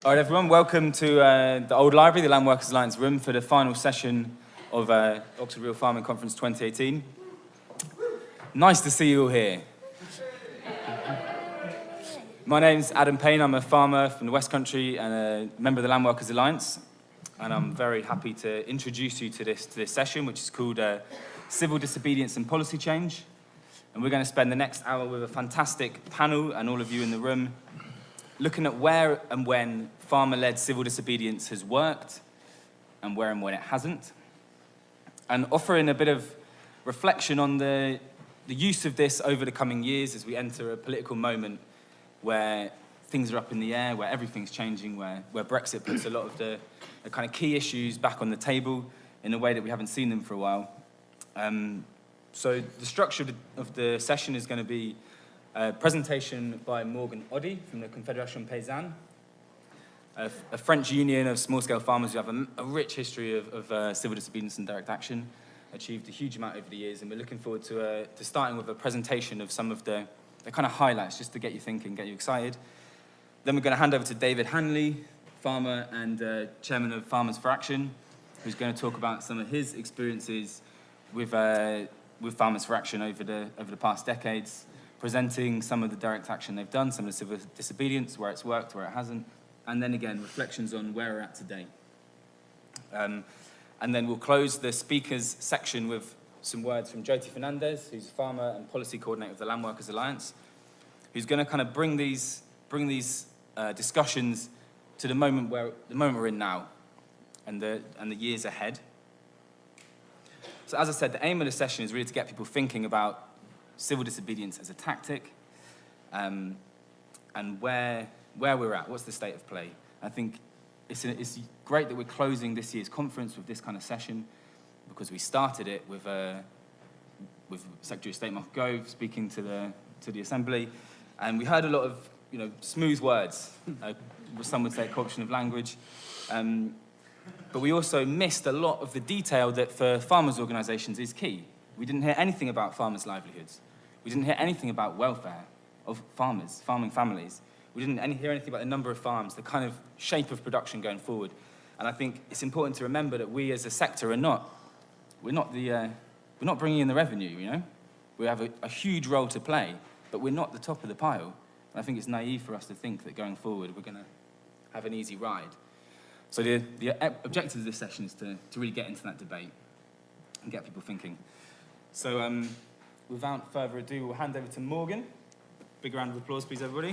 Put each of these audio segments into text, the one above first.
All right, everyone, welcome to the Old Library, the Land Workers Alliance room, for the final session of Oxford Real Farming Conference 2018. Nice to see you all here. My name's Adam Payne. I'm a farmer from the West Country and a member of the Land Workers Alliance. And I'm very happy to introduce you to this session, which is called Civil Disobedience and Policy Change. And we're going to spend the next hour with a fantastic panel and all of you in the room looking at where and when farmer-led civil disobedience has worked and where and when it hasn't, and offering a bit of reflection on the use of this over the coming years as we enter a political moment where things are up in the air, where everything's changing, where Brexit puts a lot of the kind of key issues back on the table in a way that we haven't seen them for a while. So the structure of the session is going to be a presentation by Morgan Oddy from the Confederation Paysanne, a French union of small-scale farmers who have a rich history of civil disobedience and direct action, achieved a huge amount over the years, and we're looking forward to starting with a presentation of some of the kind of highlights, just to get you thinking, get you excited. Then we're going to hand over to David Handley, farmer and chairman of Farmers for Action, who's going to talk about some of his experiences with Farmers for Action over the past decades, presenting some of the direct action they've done, some of the civil disobedience, where it's worked, where it hasn't, and then again, reflections on where we're at today. And then we'll close the speakers section with some words from Jyoti Fernandes, who's farmer and policy coordinator of the Land Workers Alliance, who's going to kind of bring these discussions to the moment we're in now, and the years ahead. So as I said, the aim of the session is really to get people thinking about civil disobedience as a tactic, and where we're at, what's the state of play. I think it's great that we're closing this year's conference with this kind of session, because we started it with Secretary of State Mark Gove speaking to the Assembly, and we heard a lot of smooth words, some would say corruption of language, but we also missed a lot of the detail that for farmers' organisations is key. We didn't hear anything about farmers' livelihoods. We didn't hear anything about welfare of farmers, farming families. We didn't hear anything about the number of farms, the kind of shape of production going forward. And I think it's important to remember that we as a sector we're not bringing in the revenue, We have a huge role to play, but we're not the top of the pile. And I think it's naive for us to think that going forward we're going to have an easy ride. So the objective of this session is to really get into that debate and get people thinking. So without further ado, we'll hand over to Morgan. Big round of applause, please, everybody.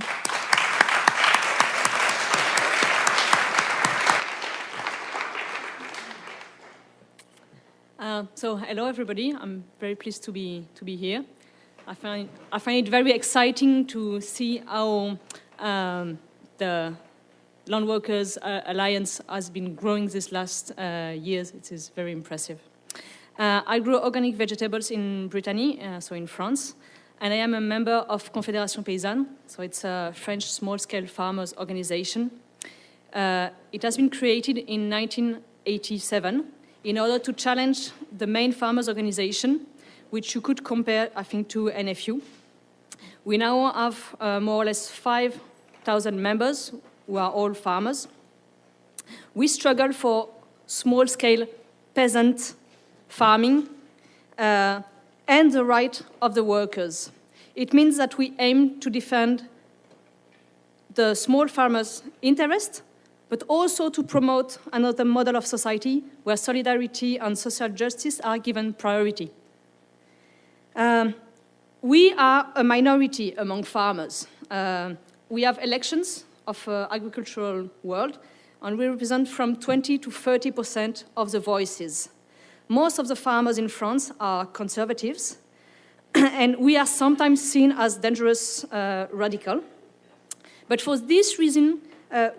So hello, everybody. I'm very pleased to be here. I find it very exciting to see how the Land Workers Alliance has been growing these last years. It is very impressive. I grow organic vegetables in Brittany, so in France, and I am a member of Confederation Paysanne, so it's a French small-scale farmers organization. It has been created in 1987 in order to challenge the main farmers organization, which you could compare, I think, to NFU. We now have more or less 5,000 members who are all farmers. We struggle for small-scale peasant farming and the right of the workers. It means that we aim to defend the small farmers' interest, but also to promote another model of society where solidarity and social justice are given priority. We are a minority among farmers. We have elections of agricultural world, and we represent from 20 to 30% of the voices. Most of the farmers in France are conservatives, and we are sometimes seen as dangerous radical. But for this reason,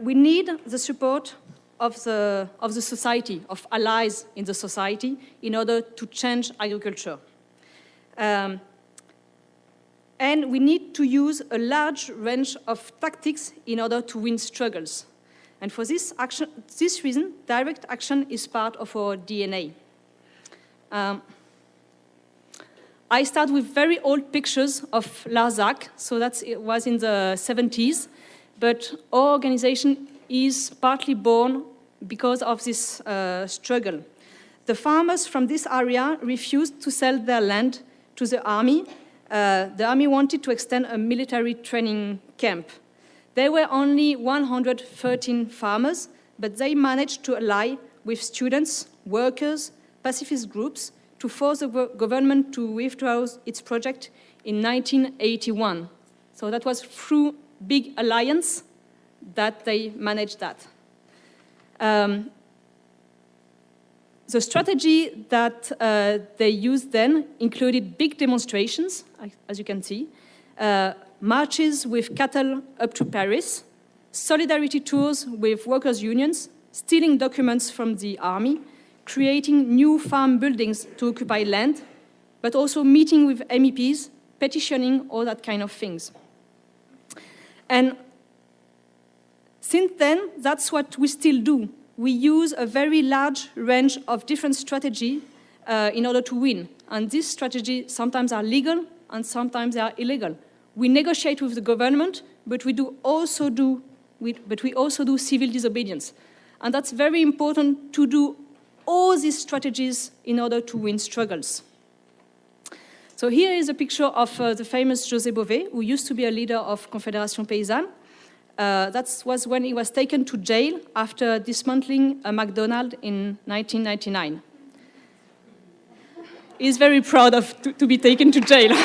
we need the support of the society, of allies in the society, in order to change agriculture. And we need to use a large range of tactics in order to win struggles. And for this reason, direct action is part of our DNA. I start with very old pictures of Larzac, so it was in the 70s, but our organization is partly born because of this struggle. The farmers from this area refused to sell their land to the army. The army wanted to extend a military training camp. There were only 113 farmers, but they managed to ally with students, workers, pacifist groups to force the government to withdraw its project in 1981. So that was through big alliance that they managed that. The strategy that they used then included big demonstrations, as you can see, marches with cattle up to Paris, solidarity tours with workers' unions, stealing documents from the army, creating new farm buildings to occupy land, but also meeting with MEPs, petitioning, all that kind of things. And since then, that's what we still do. We use a very large range of different strategies in order to win. And these strategies sometimes are legal and sometimes they are illegal. We negotiate with the government, but we also do civil disobedience. And that's very important to do all these strategies in order to win struggles. So here is a picture of the famous José Bové, who used to be a leader of Confederation Paysanne. That was when he was taken to jail after dismantling a McDonald's in 1999. He's very proud to be taken to jail.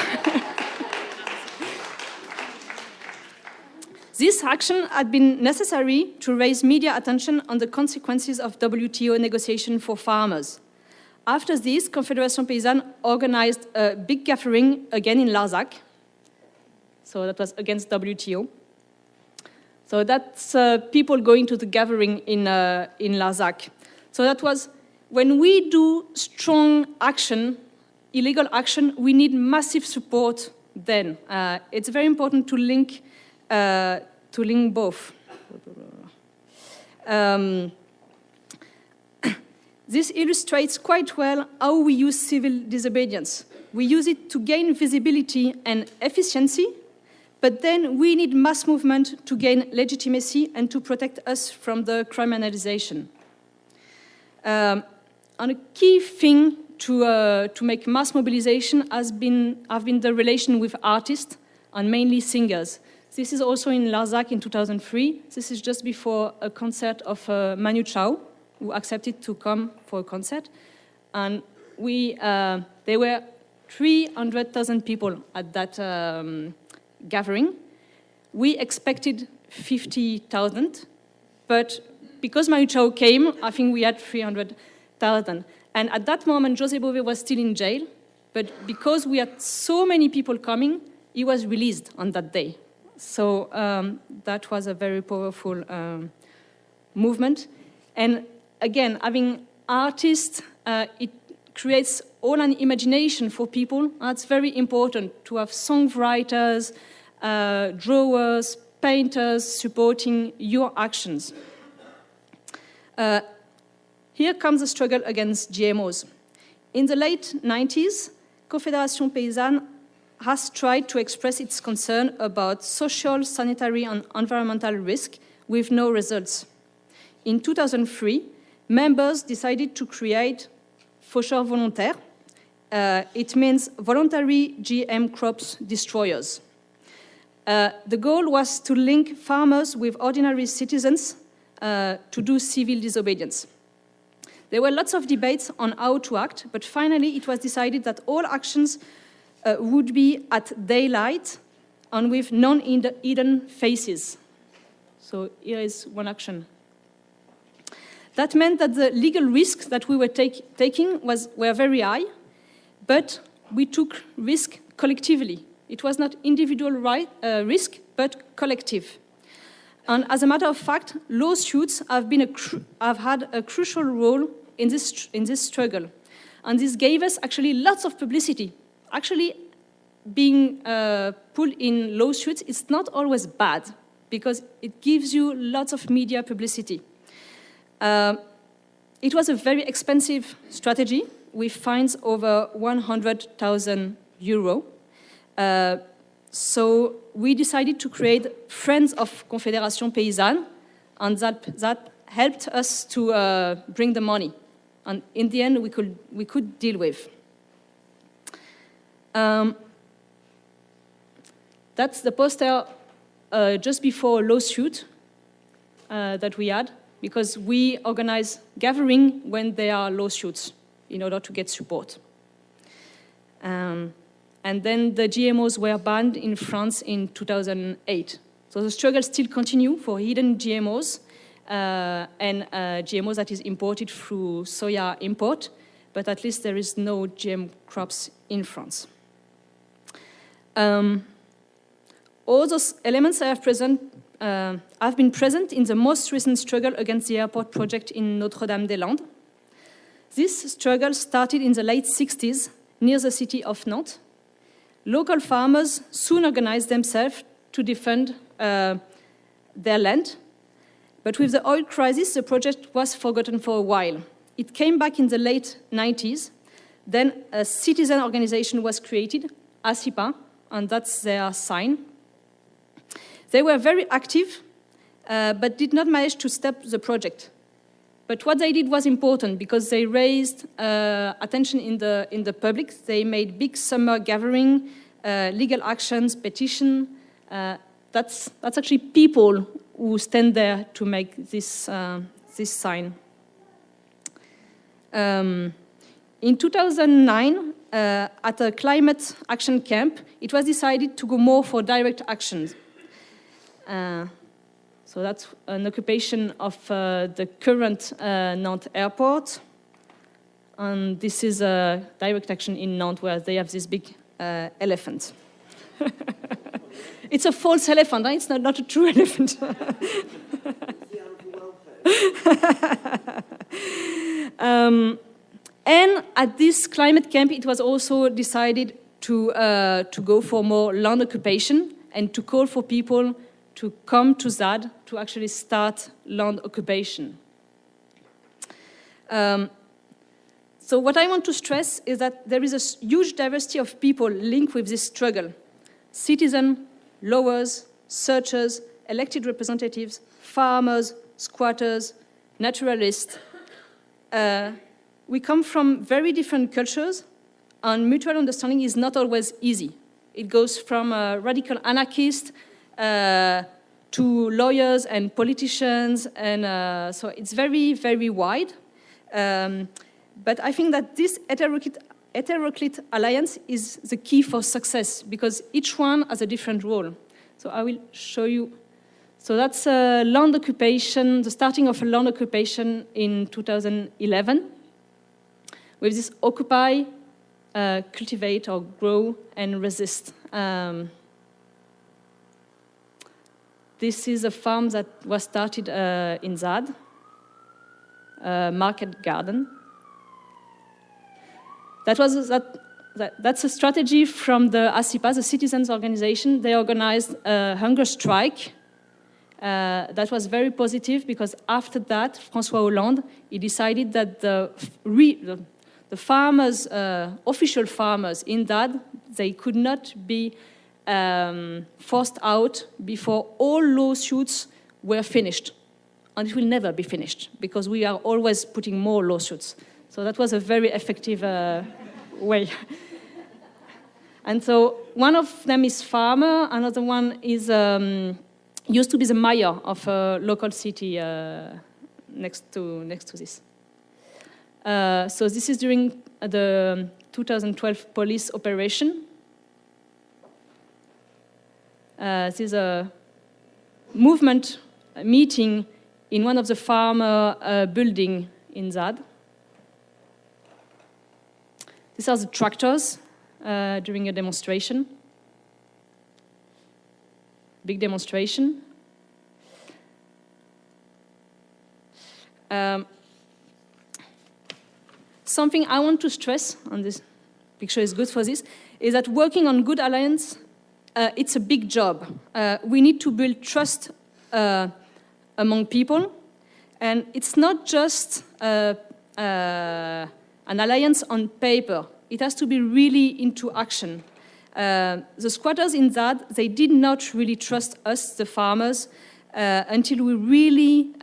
This action had been necessary to raise media attention on the consequences of WTO negotiation for farmers. After this, Confederation Paysanne organized a big gathering again in Larzac. So that was against WTO. So that's people going to the gathering in Larzac. So that was, when we do strong action, illegal action, we need massive support then. It's very important to link both. This illustrates quite well how we use civil disobedience. We use it to gain visibility and efficiency, but then we need mass movement to gain legitimacy and to protect us from the criminalization. And a key thing to make mass mobilization have been the relation with artists and mainly singers. This is also in Larzac in 2003. This is just before a concert of Manu Chao, who accepted to come for a concert. And there were 300,000 people at that gathering. We expected 50,000, but because Manu Chao came, I think we had 300,000. And at that moment, José Bové was still in jail, but because we had so many people coming, he was released on that day. So that was a very powerful movement. And again, having artists, it creates all an imagination for people. That's very important to have songwriters, drawers, painters supporting your actions. Here comes the struggle against GMOs. In the late 90s, Confédération Paysanne has tried to express its concern about social, sanitary, and environmental risk with no results. In 2003, members decided to create faucheurs volontaires. It means voluntary GM crops destroyers. The goal was to link farmers with ordinary citizens to do civil disobedience. There were lots of debates on how to act, but finally it was decided that all actions would be at daylight and with non-hidden faces. So here is one action. That meant that the legal risks that we were taking were very high, but we took risk collectively. It was not individual risk, but collective. And as a matter of fact, lawsuits have had a crucial role in this struggle. And this gave us actually lots of publicity. Actually, being pulled in lawsuits is not always bad, because it gives you lots of media publicity. It was a very expensive strategy with fines over 100,000 euro. So we decided to create Friends of Confédération Paysanne, and that helped us to bring the money. And in the end, we could deal with. That's the poster just before a lawsuit that we had, because we organize gathering when there are lawsuits in order to get support. And then the GMOs were banned in France in 2008. So the struggle still continues for hidden GMOs and GMOs that is imported through soya import, but at least there is no GM crops in France. All those elements have been present in the most recent struggle against the airport project in Notre-Dame-des-Landes. This struggle started in the late 60s near the city of Nantes. Local farmers soon organized themselves to defend their land. But with the oil crisis, the project was forgotten for a while. It came back in the late 90s. Then a citizen organization was created, ASIPA, and that's their sign. They were very active, but did not manage to stop the project. But what they did was important because they raised attention in the public. They made big summer gathering, legal actions, petition. That's actually people who stand there to make this sign. In 2009, at a climate action camp, it was decided to go more for direct actions. So that's an occupation of the current Nantes airport. And this is a direct action in Nantes where they have this big elephant. It's a false elephant, huh? It's not a true elephant. And at this climate camp, it was also decided to go for more land occupation and to call for people to come to ZAD to actually start land occupation. So what I want to stress is that there is a huge diversity of people linked with this struggle. Citizens, lawyers, searchers, elected representatives, farmers, squatters, naturalists. We come from very different cultures, and mutual understanding is not always easy. It goes from radical anarchists to lawyers and politicians, and so it's very, very wide. But I think that this heteroclite alliance is the key for success, because each one has a different role. So I will show you. So that's a land occupation, the starting of a land occupation in 2011, with this occupy, cultivate or grow and resist. This is a farm that was started in ZAD, market garden. That's a strategy from the ASIPA, the citizens organization. They organized a hunger strike. That was very positive because after that, François Hollande, he decided that the farmers, official farmers in ZAD, they could not be forced out before all lawsuits were finished. And it will never be finished because we are always putting more lawsuits. So that was a very effective way. And so one of them is farmer, another one is used to be the mayor of a local city next to this. So this is during the 2012 police operation. This is a movement meeting in one of the farmer building in ZAD. These are the tractors during a demonstration. Big demonstration. Something I want to stress, and this picture is good for this, is that working on good alliance, it's a big job. We need to build trust among people, and it's not just an alliance on paper. It has to be really into action. The squatters in ZAD, they did not really trust us, the farmers, until we really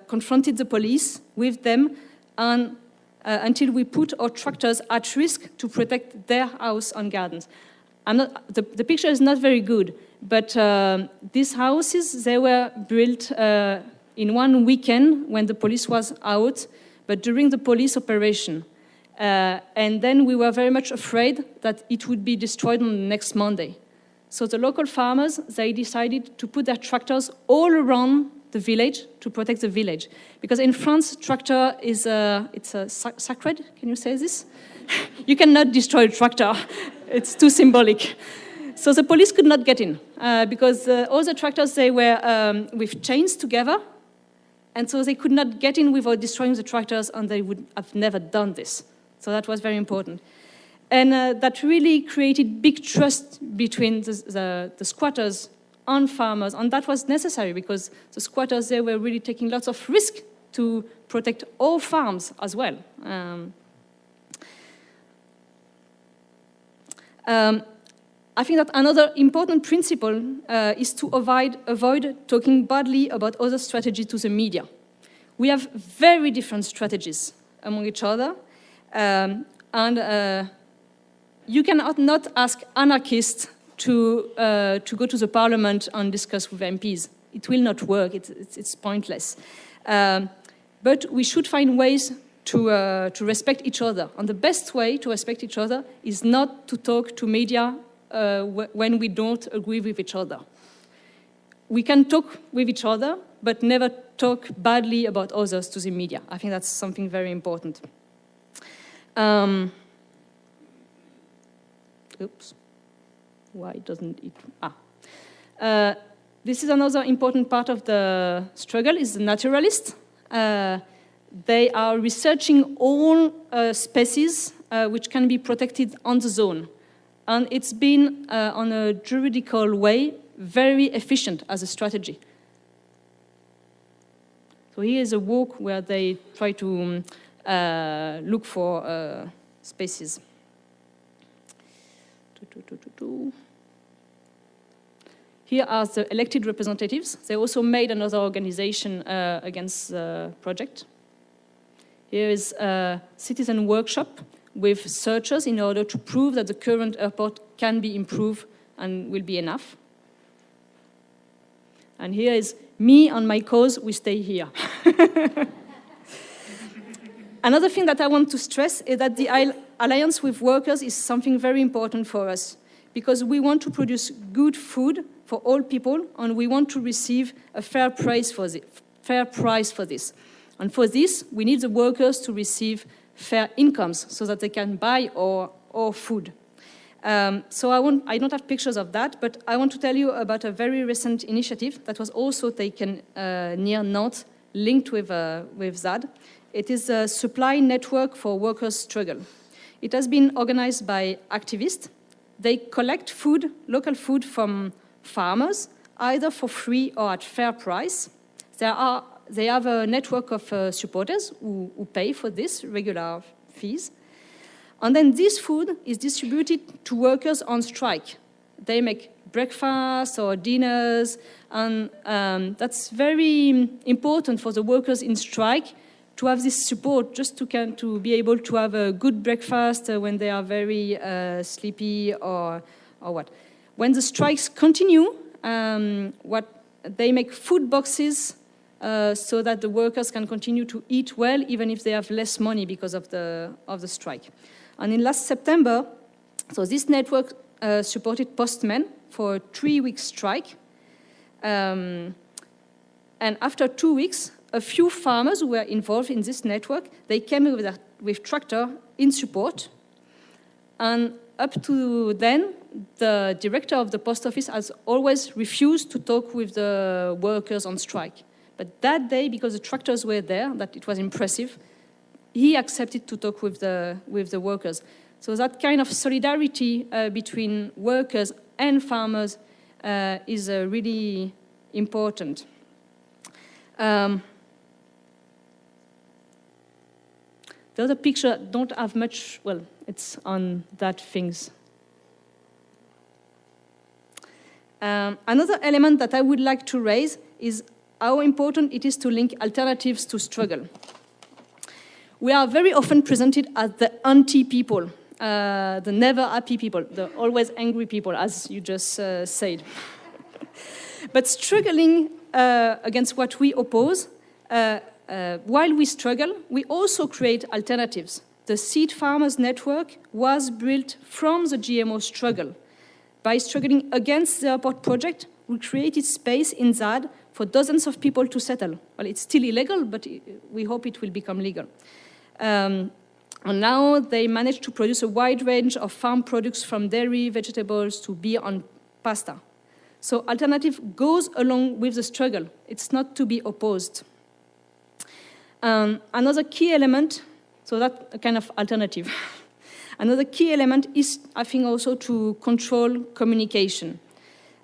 confronted the police with them, and until we put our tractors at risk to protect their house and gardens. The picture is not very good, but these houses, they were built in one weekend when the police was out, but during the police operation. And then we were very much afraid that it would be destroyed on the next Monday. So the local farmers, they decided to put their tractors all around the village to protect the village. Because in France, tractor is sacred, can you say this? You cannot destroy a tractor, it's too symbolic. So the police could not get in, because all the tractors, they were with chains together, and so they could not get in without destroying the tractors, and they would have never done this. So that was very important. And that really created big trust between the squatters and farmers, and that was necessary because the squatters, they were really taking lots of risk to protect all farms as well. I think that another important principle is to avoid talking badly about other strategies to the media. We have very different strategies among each other, and you cannot not ask anarchists to go to the parliament and discuss with MPs. It will not work, it's pointless. But we should find ways to respect each other. And the best way to respect each other is not to talk to media when we don't agree with each other. We can talk with each other, but never talk badly about others to the media. I think that's something very important. Oops. Why doesn't it? This is another important part of the struggle, is the naturalists. They are researching all species which can be protected on the zone. And it's been, on a juridical way, very efficient as a strategy. So here is a walk where they try to look for species. Here are the elected representatives. They also made another organization against the project. Here is a citizen workshop with searchers in order to prove that the current airport can be improved and will be enough. And here is me and my cause, we stay here. Another thing that I want to stress is that the alliance with workers is something very important for us, because we want to produce good food for all people, and we want to receive a fair price for this. And for this, we need the workers to receive fair incomes so that they can buy our food. So I don't have pictures of that, but I want to tell you about a very recent initiative that was also taken near Nantes, linked with that. It is a supply network for workers' struggle. It has been organized by activists. They collect food, local food from farmers, either for free or at fair price. They have a network of supporters who pay for this, regular fees. And then this food is distributed to workers on strike. They make breakfast or dinners, and that's very important for the workers in strike to have this support, just to be able to have a good breakfast when they are very sleepy or what. When the strikes continue, they make food boxes so that the workers can continue to eat well, even if they have less money because of the strike. And in last September, so this network supported postmen for a 3-week strike. And after 2 weeks, a few farmers who were involved in this network, they came with tractor in support. And up to then, the director of the post office has always refused to talk with the workers on strike. But that day, because the tractors were there, that it was impressive, he accepted to talk with the workers. So that kind of solidarity between workers and farmers is really important. The other picture don't have much, well, it's on that things. Another element that I would like to raise is how important it is to link alternatives to struggle. We are very often presented as the anti-people, the never happy people, the always angry people, as you just said. But struggling against what we oppose, while we struggle, we also create alternatives. The Seed Farmers Network was built from the GMO struggle. By struggling against the airport project, we created space in ZAD for dozens of people to settle. Well, it's still illegal, but we hope it will become legal. And now they managed to produce a wide range of farm products from dairy, vegetables, to beer and pasta. So alternative goes along with the struggle. It's not to be opposed. Another key element, so that a kind of alternative. Another key element is, I think, also to control communication.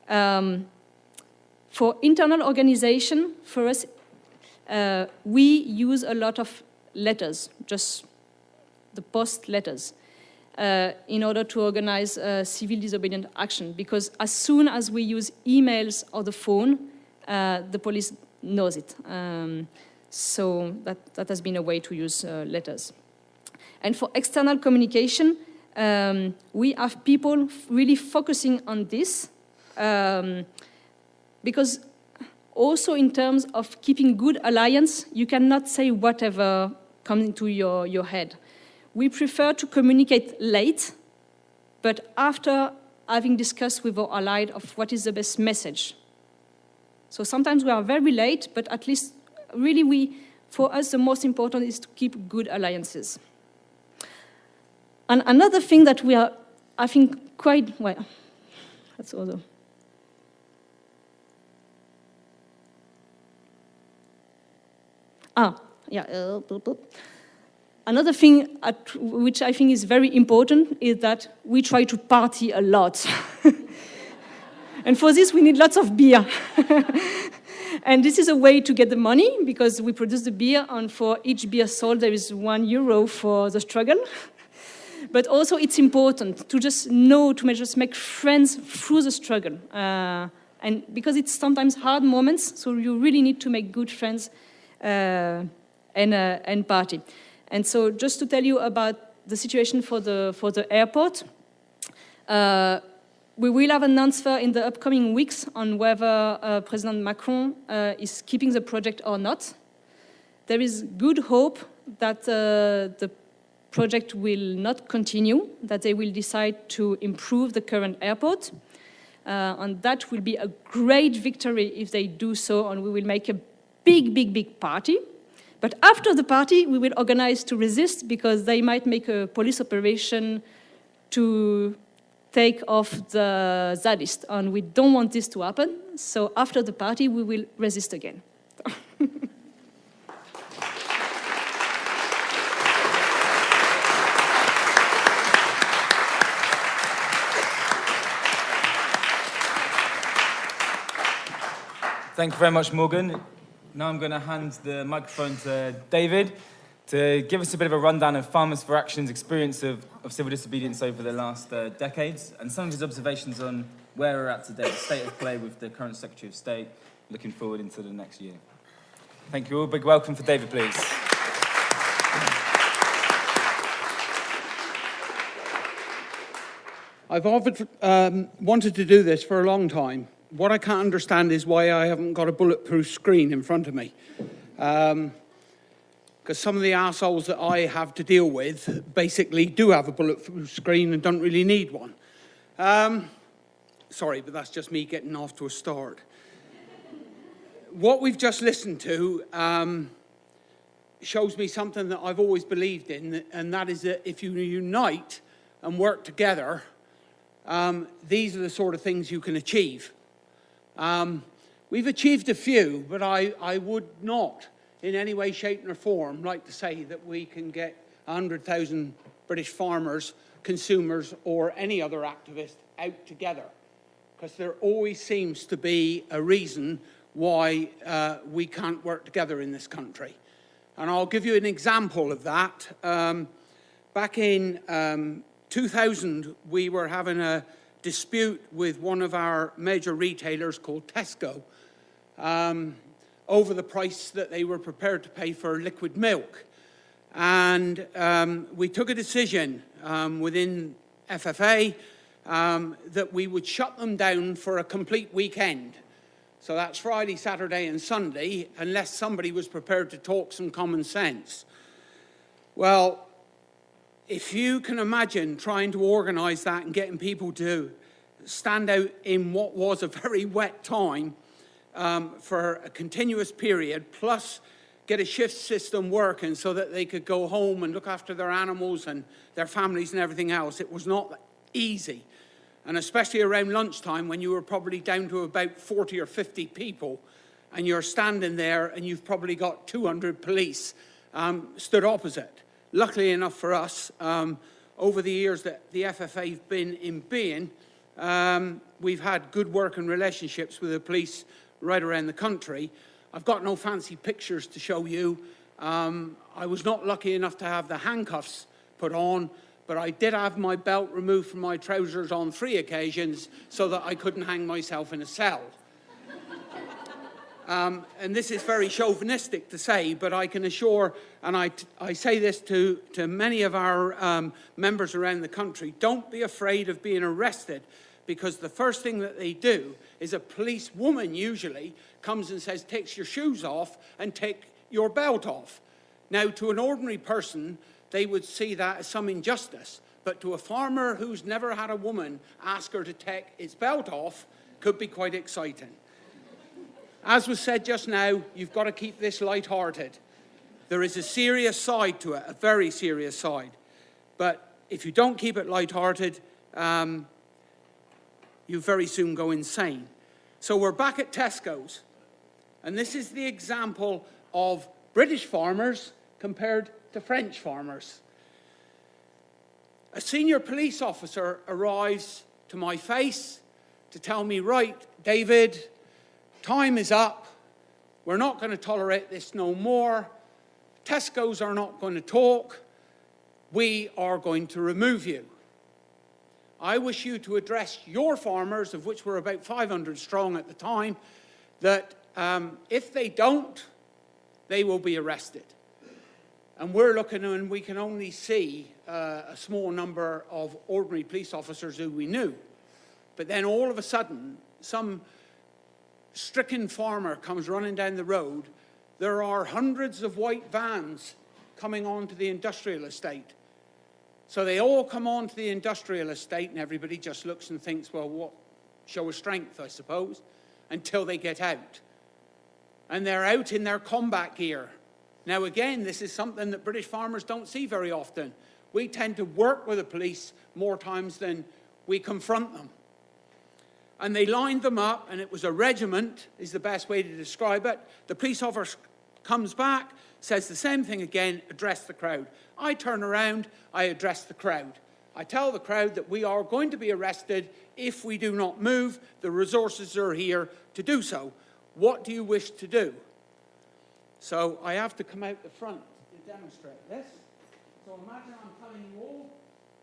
For internal organization, for us, we use a lot of letters, just the post letters, in order to organize civil disobedient action. Because as soon as we use emails or the phone, the police knows it. So that has been a way to use letters. And for external communication, we have people really focusing on this, because also in terms of keeping good alliance, you cannot say whatever comes into your head. We prefer to communicate late, but after having discussed with our allied of what is the best message. So sometimes we are very late, but at least really for us the most important is to keep good alliances. And another thing that we are, I think, quite, well, that's also. Another thing which I think is very important is that we try to party a lot. And for this, we need lots of beer. And this is a way to get the money, because we produce the beer, and for each beer sold, there is €1 for the struggle. But also, it's important to just know, to just make friends through the struggle. And because it's sometimes hard moments, so you really need to make good friends and party. And so just to tell you about the situation for the airport, we will have an answer in the upcoming weeks on whether President Macron is keeping the project or not. There is good hope that the project will not continue, that they will decide to improve the current airport. And that will be a great victory if they do so, and we will make a big party. But after the party, we will organize to resist, because they might make a police operation to take off the zadist, and we don't want this to happen. So after the party, we will resist again. Thank you very much, Morgan. Now I'm going to hand the microphone to David to give us a bit of a rundown of Farmers for Action's experience of civil disobedience over the last decades, and some of his observations on where we're at today, the state of play with the current Secretary of State, looking forward into the next year. Thank you all. Big welcome for David, please. I've wanted to do this for a long time. What I can't understand is why I haven't got a bulletproof screen in front of me. Because some of the assholes that I have to deal with basically do have a bulletproof screen and don't really need one. Sorry, but that's just me getting off to a start. What we've just listened to shows me something that I've always believed in, and that is that if you unite and work together, these are the sort of things you can achieve. We've achieved a few, but I would not in any way, shape or form like to say that we can get 100,000 British farmers, consumers or any other activist out together, because there always seems to be a reason why we can't work together in this country. And I'll give you an example of that. Back in 2000, we were having a dispute with one of our major retailers called Tesco. over the price that they were prepared to pay for liquid milk. And we took a decision within FFA that we would shut them down for a complete weekend. So that's Friday, Saturday, and Sunday, unless somebody was prepared to talk some common sense. Well, if you can imagine trying to organise that and getting people to stand out in what was a very wet time for a continuous period, plus get a shift system working so that they could go home and look after their animals and their families and everything else, it was not easy. And especially around lunchtime when you were probably down to about 40 or 50 people and you're standing there and you've probably got 200 police stood opposite. Luckily enough for us, over the years that the FFA have been in being, we've had good working relationships with the police right around the country. I've got no fancy pictures to show you. I was not lucky enough to have the handcuffs put on, but I did have my belt removed from my trousers on 3 occasions so that I couldn't hang myself in a cell. And this is very chauvinistic to say, but I can assure, and I say this to many of our members around the country, don't be afraid of being arrested, because the first thing that they do is a police woman usually comes and says, take your shoes off and take your belt off. Now, to an ordinary person, they would see that as some injustice. But to a farmer who's never had a woman ask her to take his belt off, could be quite exciting. As was said just now, you've got to keep this light-hearted. There is a serious side to it, a very serious side. But if you don't keep it light-hearted, you very soon go insane. So we're back at Tesco's. And this is the example of British farmers compared to French farmers. A senior police officer arrives to my face to tell me, right, David, time is up. We're not going to tolerate this no more. Tesco's are not going to talk. We are going to remove you. I wish you to address your farmers, of which were about 500 strong at the time, that if they don't, they will be arrested. And we're looking, and we can only see a small number of ordinary police officers who we knew. But then all of a sudden, some stricken farmer comes running down the road. There are hundreds of white vans coming onto the industrial estate. So they all come onto the industrial estate, and everybody just looks and thinks, well, what? Show of strength, I suppose, until they get out. And they're out in their combat gear. Now, again, this is something that British farmers don't see very often. We tend to work with the police more times than we confront them. And they lined them up, and it was a regiment, is the best way to describe it. The police officer comes back, says the same thing again, address the crowd. I turn around, I address the crowd. I tell the crowd that we are going to be arrested if we do not move. The resources are here to do so. What do you wish to do? So I have to come out the front to demonstrate this. So imagine I'm telling you all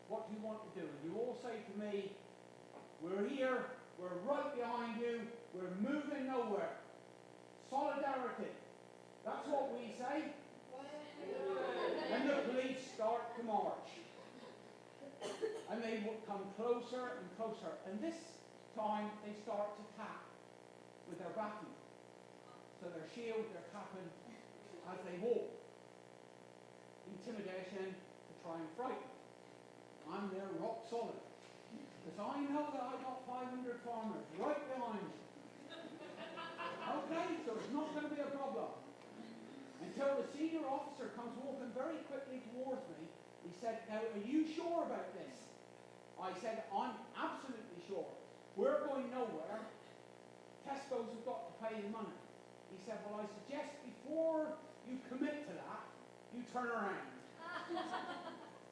what you want to do. You all say to me, we're here, we're right behind you, we're moving nowhere. Solidarity. That's what we say. When the police start to march. And they will come closer and closer. And this time they start to tap with their backing. So their shield, they're tapping as they walk. Intimidation to try and frighten. I'm there rock solid. Because I know that I've got 500 farmers right behind me. Okay, so it's not going to be a problem. Until the senior officer comes walking very quickly towards me. He said, now, are you sure about this? I said, I'm absolutely sure. We're going nowhere. Tesco's have got to pay the money. He said, well, I suggest before you commit to that, you turn around.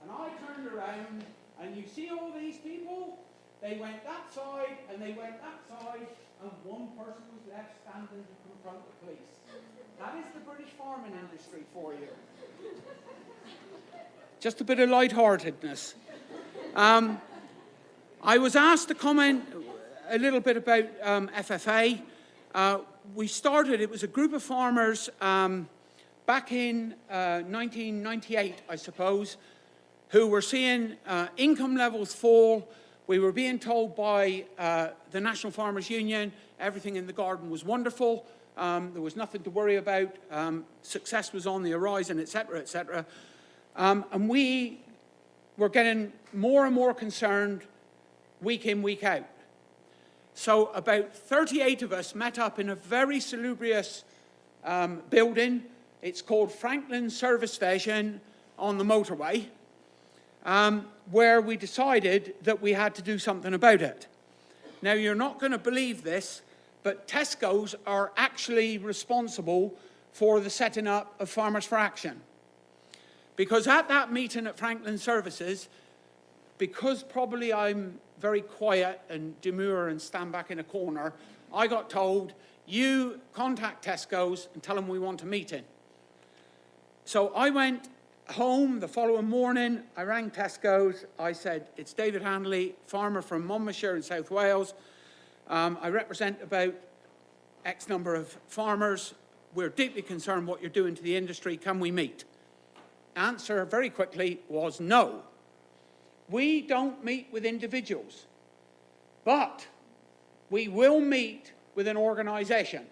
And I turned around, and you see all these people? They went that side, and they went that side, and one person was left standing to confront the police. That is the British farming industry for you. Just a bit of lightheartedness. I was asked to comment a little bit about FFA. We started, it was a group of farmers back in 1998, I suppose, who were seeing income levels fall. We were being told by the National Farmers Union everything in the garden was wonderful. There was nothing to worry about. Success was on the horizon, etc., etc. And we were getting more and more concerned week in, week out. So about 38 of us met up in a very salubrious building. It's called Franklin Service Station on the motorway, where we decided that we had to do something about it. Now, you're not going to believe this, but Tesco's are actually responsible for the setting up of Farmers for Action. Because at that meeting at Franklin Services, because probably I'm very quiet and demure and stand back in a corner, I got told, you contact Tesco's and tell them we want a meeting. So I went home the following morning, I rang Tesco's, I said, it's David Handley, farmer from Monmouthshire in South Wales. I represent about X number of farmers. We're deeply concerned what you're doing to the industry. Can we meet? Answer very quickly was no. We don't meet with individuals, but we will meet with an organisation.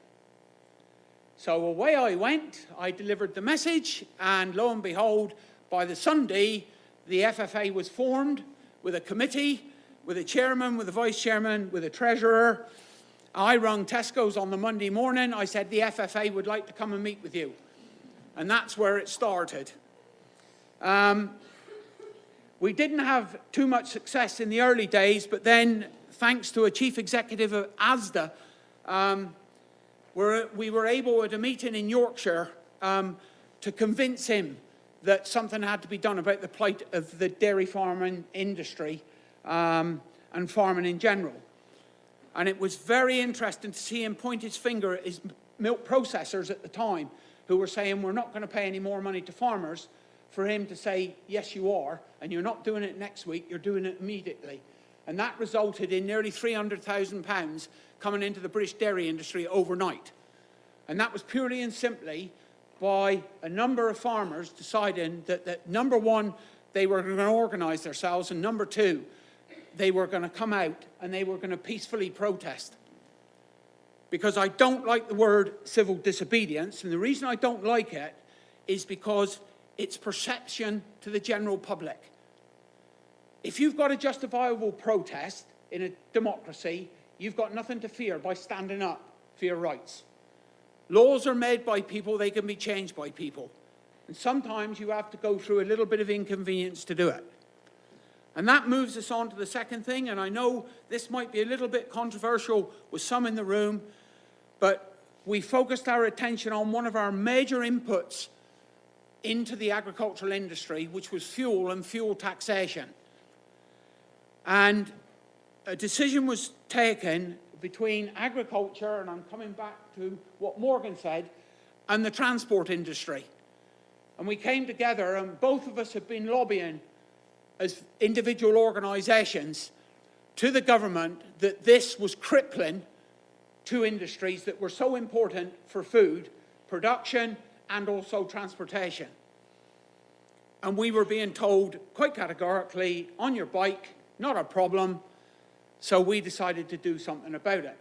So away I went, I delivered the message, and lo and behold, by the Sunday, the FFA was formed with a committee, with a chairman, with a vice chairman, with a treasurer. I rung Tesco's on the Monday morning. I said, the FFA would like to come and meet with you. And that's where it started. We didn't have too much success in the early days, but then, thanks to a chief executive of ASDA, we were able at a meeting in Yorkshire to convince him that something had to be done about the plight of the dairy farming industry and farming in general. And it was very interesting to see him point his finger at his milk processors at the time, who were saying, we're not going to pay any more money to farmers, for him to say, yes, you are, and you're not doing it next week, you're doing it immediately. And that resulted in nearly £300,000 coming into the British dairy industry overnight. And that was purely and simply by a number of farmers deciding that number one, they were going to organise themselves, and number two, they were going to come out and they were going to peacefully protest. Because I don't like the word civil disobedience, and the reason I don't like it is because it's perception to the general public. If you've got a justifiable protest in a democracy, you've got nothing to fear by standing up for your rights. Laws are made by people, they can be changed by people. And sometimes you have to go through a little bit of inconvenience to do it. And that moves us on to the second thing, and I know this might be a little bit controversial with some in the room, but we focused our attention on one of our major inputs into the agricultural industry, which was fuel and fuel taxation. And a decision was taken between agriculture, and I'm coming back to what Morgan said, and the transport industry. And we came together, and both of us have been lobbying as individual organisations to the government that this was crippling two industries that were so important for food production and also transportation. And we were being told quite categorically, on your bike, not a problem. So we decided to do something about it.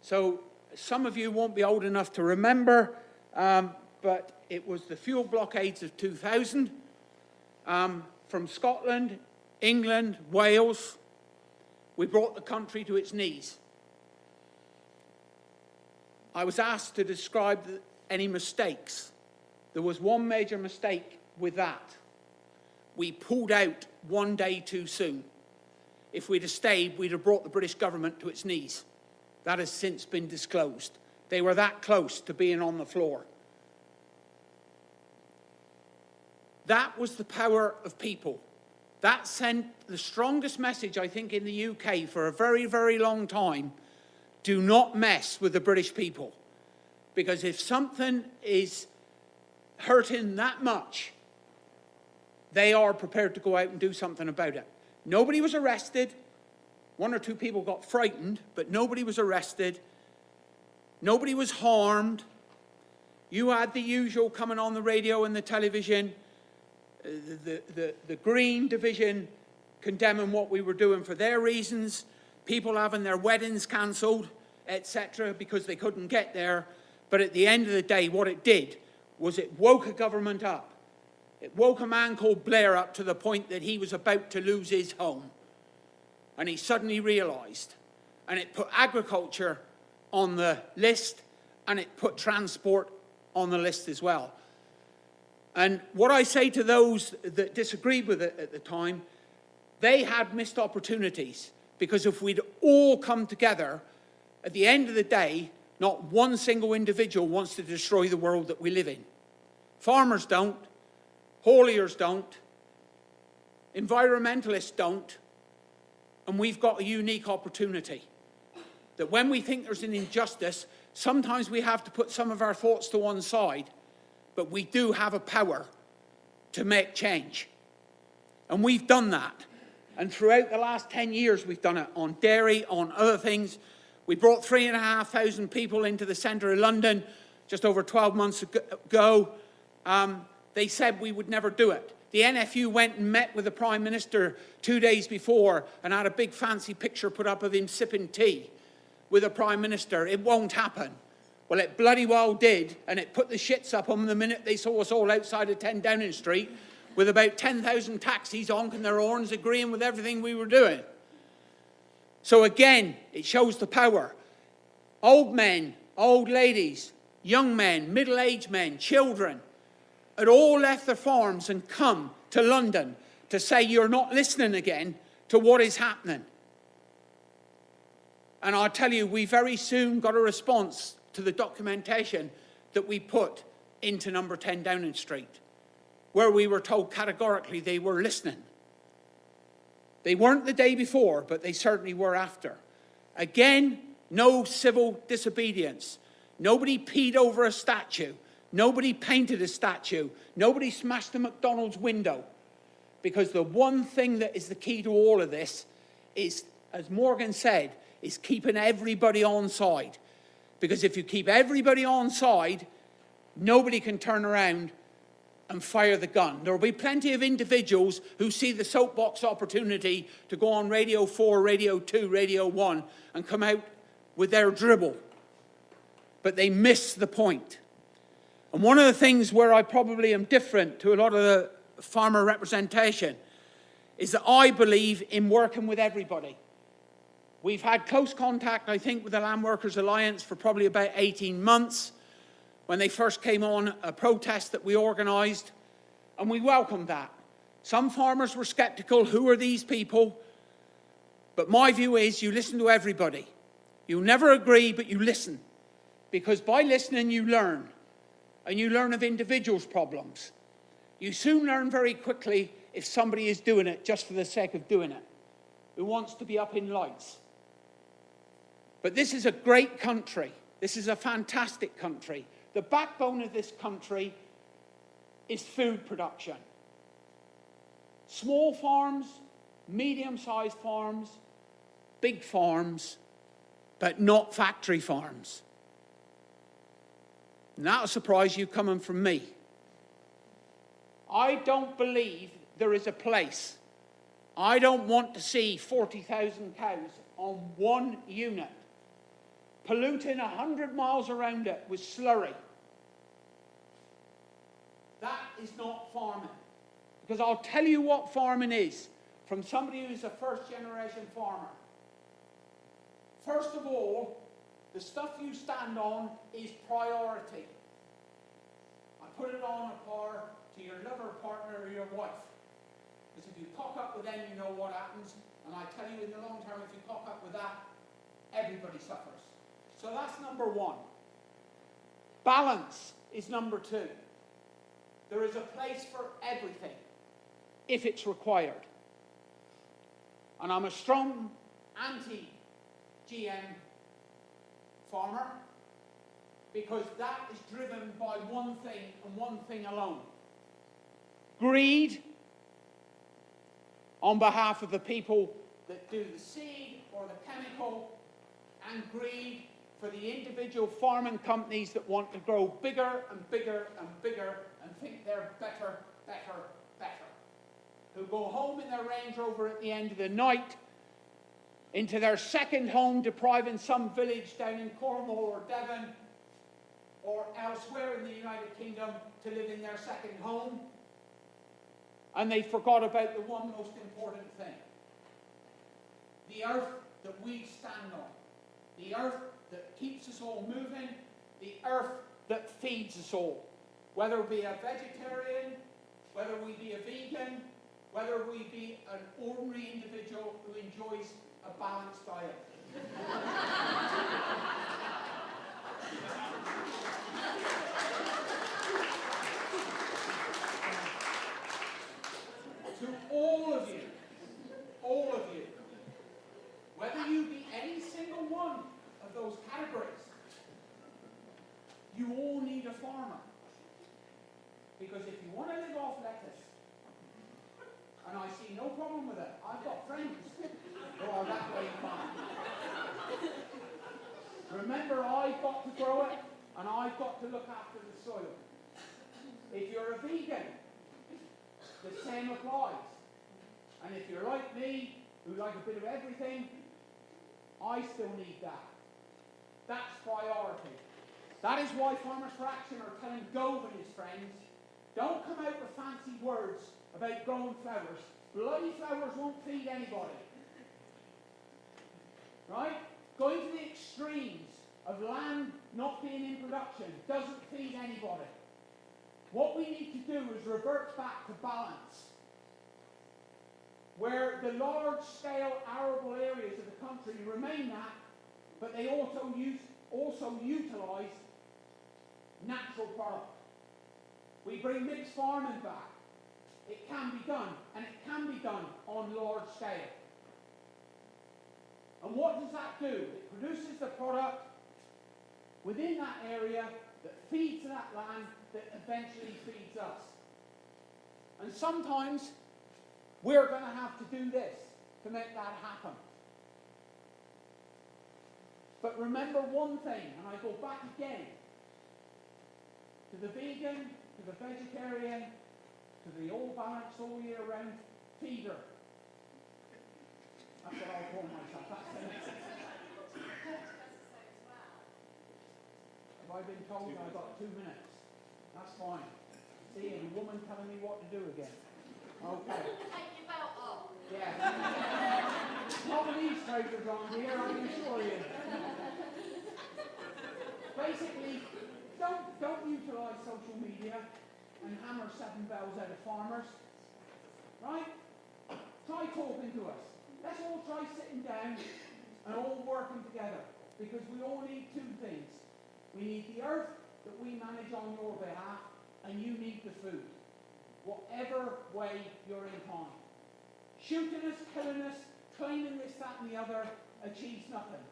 So some of you won't be old enough to remember, but it was the fuel blockades of 2000 from Scotland, England, Wales. We brought the country to its knees. I was asked to describe any mistakes. There was one major mistake with that. We pulled out one day too soon. If we'd have stayed, we'd have brought the British government to its knees. That has since been disclosed. They were that close to being on the floor. That was the power of people. That sent the strongest message, I think, in the UK for a very, very long time. Do not mess with the British people. Because if something is hurting that much, they are prepared to go out and do something about it. Nobody was arrested. One or two people got frightened, but nobody was arrested. Nobody was harmed. You had the usual coming on the radio and the television, the Green division condemning what we were doing for their reasons, people having their weddings cancelled, etc., because they couldn't get there. But at the end of the day, what it did was it woke a government up. It woke a man called Blair up to the point that he was about to lose his home. And he suddenly realised. And it put agriculture on the list, and it put transport on the list as well. And what I say to those that disagreed with it at the time, they had missed opportunities. Because if we'd all come together, at the end of the day, not one single individual wants to destroy the world that we live in. Farmers don't. Hauliers don't. Environmentalists don't. And we've got a unique opportunity. That when we think there's an injustice, sometimes we have to put some of our thoughts to one side, but we do have a power to make change. And we've done that. And throughout the last 10 years, we've done it on dairy, on other things. We brought 3,500 people into the centre of London just over 12 months ago. They said we would never do it. The NFU went and met with the Prime Minister 2 days before and had a big fancy picture put up of him sipping tea with the Prime Minister. It won't happen. Well, it bloody well did, and it put the shits up on them the minute they saw us all outside of 10 Downing Street with about 10,000 taxis honking their horns, agreeing with everything we were doing. So again, it shows the power. Old men, old ladies, young men, middle-aged men, children, had all left their farms and come to London to say you're not listening again to what is happening. And I'll tell you, we very soon got a response to the documentation that we put into number 10 Downing Street, where we were told categorically they were listening. They weren't the day before, but they certainly were after. Again, no civil disobedience. Nobody peed over a statue. Nobody painted a statue. Nobody smashed a McDonald's window. Because the one thing that is the key to all of this is, as Morgan said, is keeping everybody on side. Because if you keep everybody on side, nobody can turn around and fire the gun. There will be plenty of individuals who see the soapbox opportunity to go on Radio 4, Radio 2, Radio 1 and come out with their dribble. But they miss the point. And one of the things where I probably am different to a lot of the farmer representation is that I believe in working with everybody. We've had close contact, I think, with the Land Workers Alliance for probably about 18 months when they first came on a protest that we organised, and we welcomed that. Some farmers were sceptical, who are these people? But my view is you listen to everybody. You never agree, but you listen. Because by listening, you learn. And you learn of individuals' problems. You soon learn very quickly if somebody is doing it just for the sake of doing it, who wants to be up in lights. But this is a great country. This is a fantastic country. The backbone of this country is food production. Small farms, medium-sized farms, big farms, but not factory farms. And that'll surprise you coming from me. I don't believe there is a place. I don't want to see 40,000 cows on one unit, polluting 100 miles around it with slurry. That is not farming. Because I'll tell you what farming is from somebody who's a first-generation farmer. First of all, the stuff you stand on is priority. I put it on a par to your lover, partner, or your wife. Because if you cock up with them, you know what happens. And I tell you, in the long term, if you cock up with that, everybody suffers. So that's number one. Balance is number two. There is a place for everything, if it's required. And I'm a strong anti-GM farmer, because that is driven by one thing and one thing alone. Greed on behalf of the people that do the seed or the chemical, and greed for the individual farming companies that want to grow bigger and bigger and bigger and think they're better, better, better. Who go home in their Range Rover at the end of the night into their second home, depriving some village down in Cornwall or Devon or elsewhere in the United Kingdom to live in their second home. And they forgot about the one most important thing. The earth that we stand on. The earth that keeps us all moving. The earth that feeds us all. Whether we be a vegetarian, whether we be a vegan, whether we be an ordinary individual who enjoys a balanced diet. To all of you, whether you be any single one of those categories, you all need a farmer. Because if you want to live off lettuce, and I see no problem with it, I've got friends who are that way inclined. Remember, I've got to grow it, and I've got to look after the soil. If you're a vegan, the same applies. And if you're like me, who like a bit of everything, I still need that. That's priority. That is why Farmers for Action are telling Gove and his friends, don't come out with fancy words about growing flowers. Bloody flowers won't feed anybody. Right? Going to the extremes of land not being in production doesn't feed anybody. What we need to do is revert back to balance, where the large-scale arable areas of the country remain that, but they also utilise natural product. We bring mixed farming back. It can be done, and it can be done on large scale. And what does that do? It produces the product within that area that feeds that land, that eventually feeds us. And sometimes we're going to have to do this to make that happen. But remember one thing, and I go back again to the vegan, to the vegetarian, to the all-balanced, all-year-round feeder. That's what I'll call myself. That's the next thing. Have I been told I've got 2 minutes? That's fine. See, a woman telling me what to do again. Okay. Take your belt off. Yeah. Not with these trousers on here, I can assure you. Basically, don't utilise social media and hammer 7 bells out of farmers. Right? Try talking to us. Let's all try sitting down and all working together. Because we all need 2 things. We need the earth that we manage on your behalf, and you need the food. Whatever way you're inclined. Shooting us, killing us, claiming this, that and the other achieves nothing.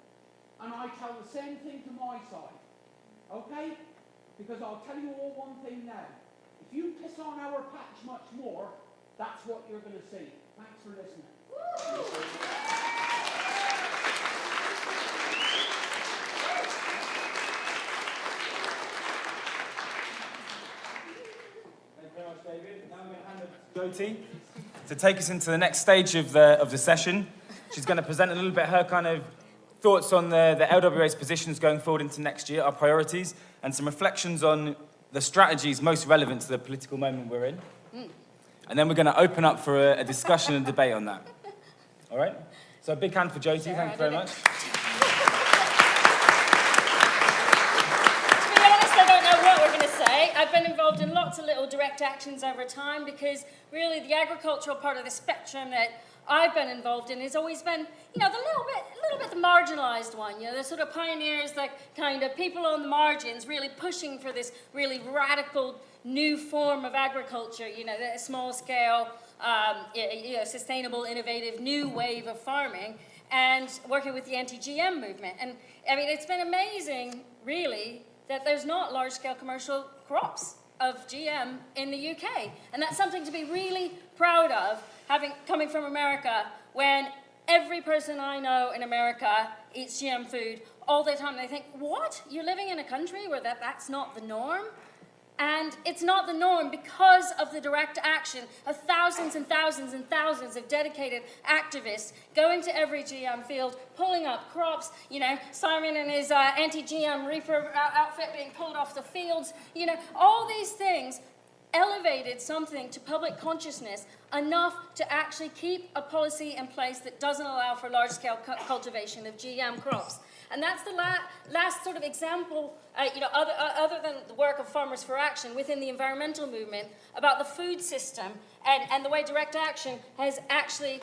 And I tell the same thing to my side. Okay? Because I'll tell you all one thing now. If you piss on our patch much more, that's what you're going to see. Thanks for listening. Thank you very much, David. Now I'm going to hand over to Jyoti to take us into the next stage of the session. She's going to present a little bit her kind of thoughts on the LWA's positions going forward into next year, our priorities, and some reflections on the strategies most relevant to the political moment we're in. And then we're going to open up for a discussion and debate on that. All right? So a big hand for Jyoti. Thank you very much. To be honest, I don't know what we're going to say. I've been involved in lots of little direct actions over time because really the agricultural part of the spectrum that I've been involved in has always been, the little bit the marginalised one, the sort of pioneers, that kind of people on the margins really pushing for this really radical new form of agriculture, the small scale, sustainable, innovative, new wave of farming, and working with the anti-GM movement. And I mean, it's been amazing, really, that there's not large-scale commercial crops of GM in the UK. And that's something to be really proud of, coming from America, when every person I know in America eats GM food all the time. They think, what? You're living in a country where that's not the norm? And it's not the norm because of the direct action of thousands and thousands and thousands of dedicated activists going to every GM field, pulling up crops, Simon and his anti-GM reaper outfit being pulled off the fields, all these things elevated something to public consciousness enough to actually keep a policy in place that doesn't allow for large-scale cultivation of GM crops. And that's the last sort of example, other than the work of Farmers for Action within the environmental movement, about the food system and the way direct action has actually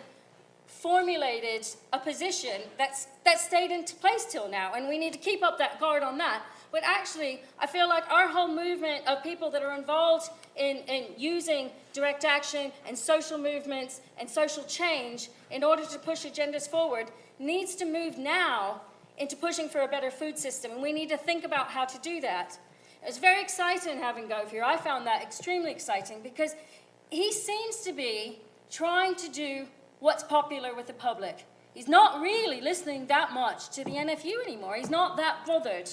formulated a position that's stayed in place till now. And we need to keep up that guard on that. But actually, I feel like our whole movement of people that are involved in using direct action and social movements and social change in order to push agendas forward needs to move now into pushing for a better food system, and we need to think about how to do that. It's very exciting having Gove here. I found that extremely exciting because he seems to be trying to do what's popular with the public. He's not really listening that much to the NFU anymore. He's not that bothered.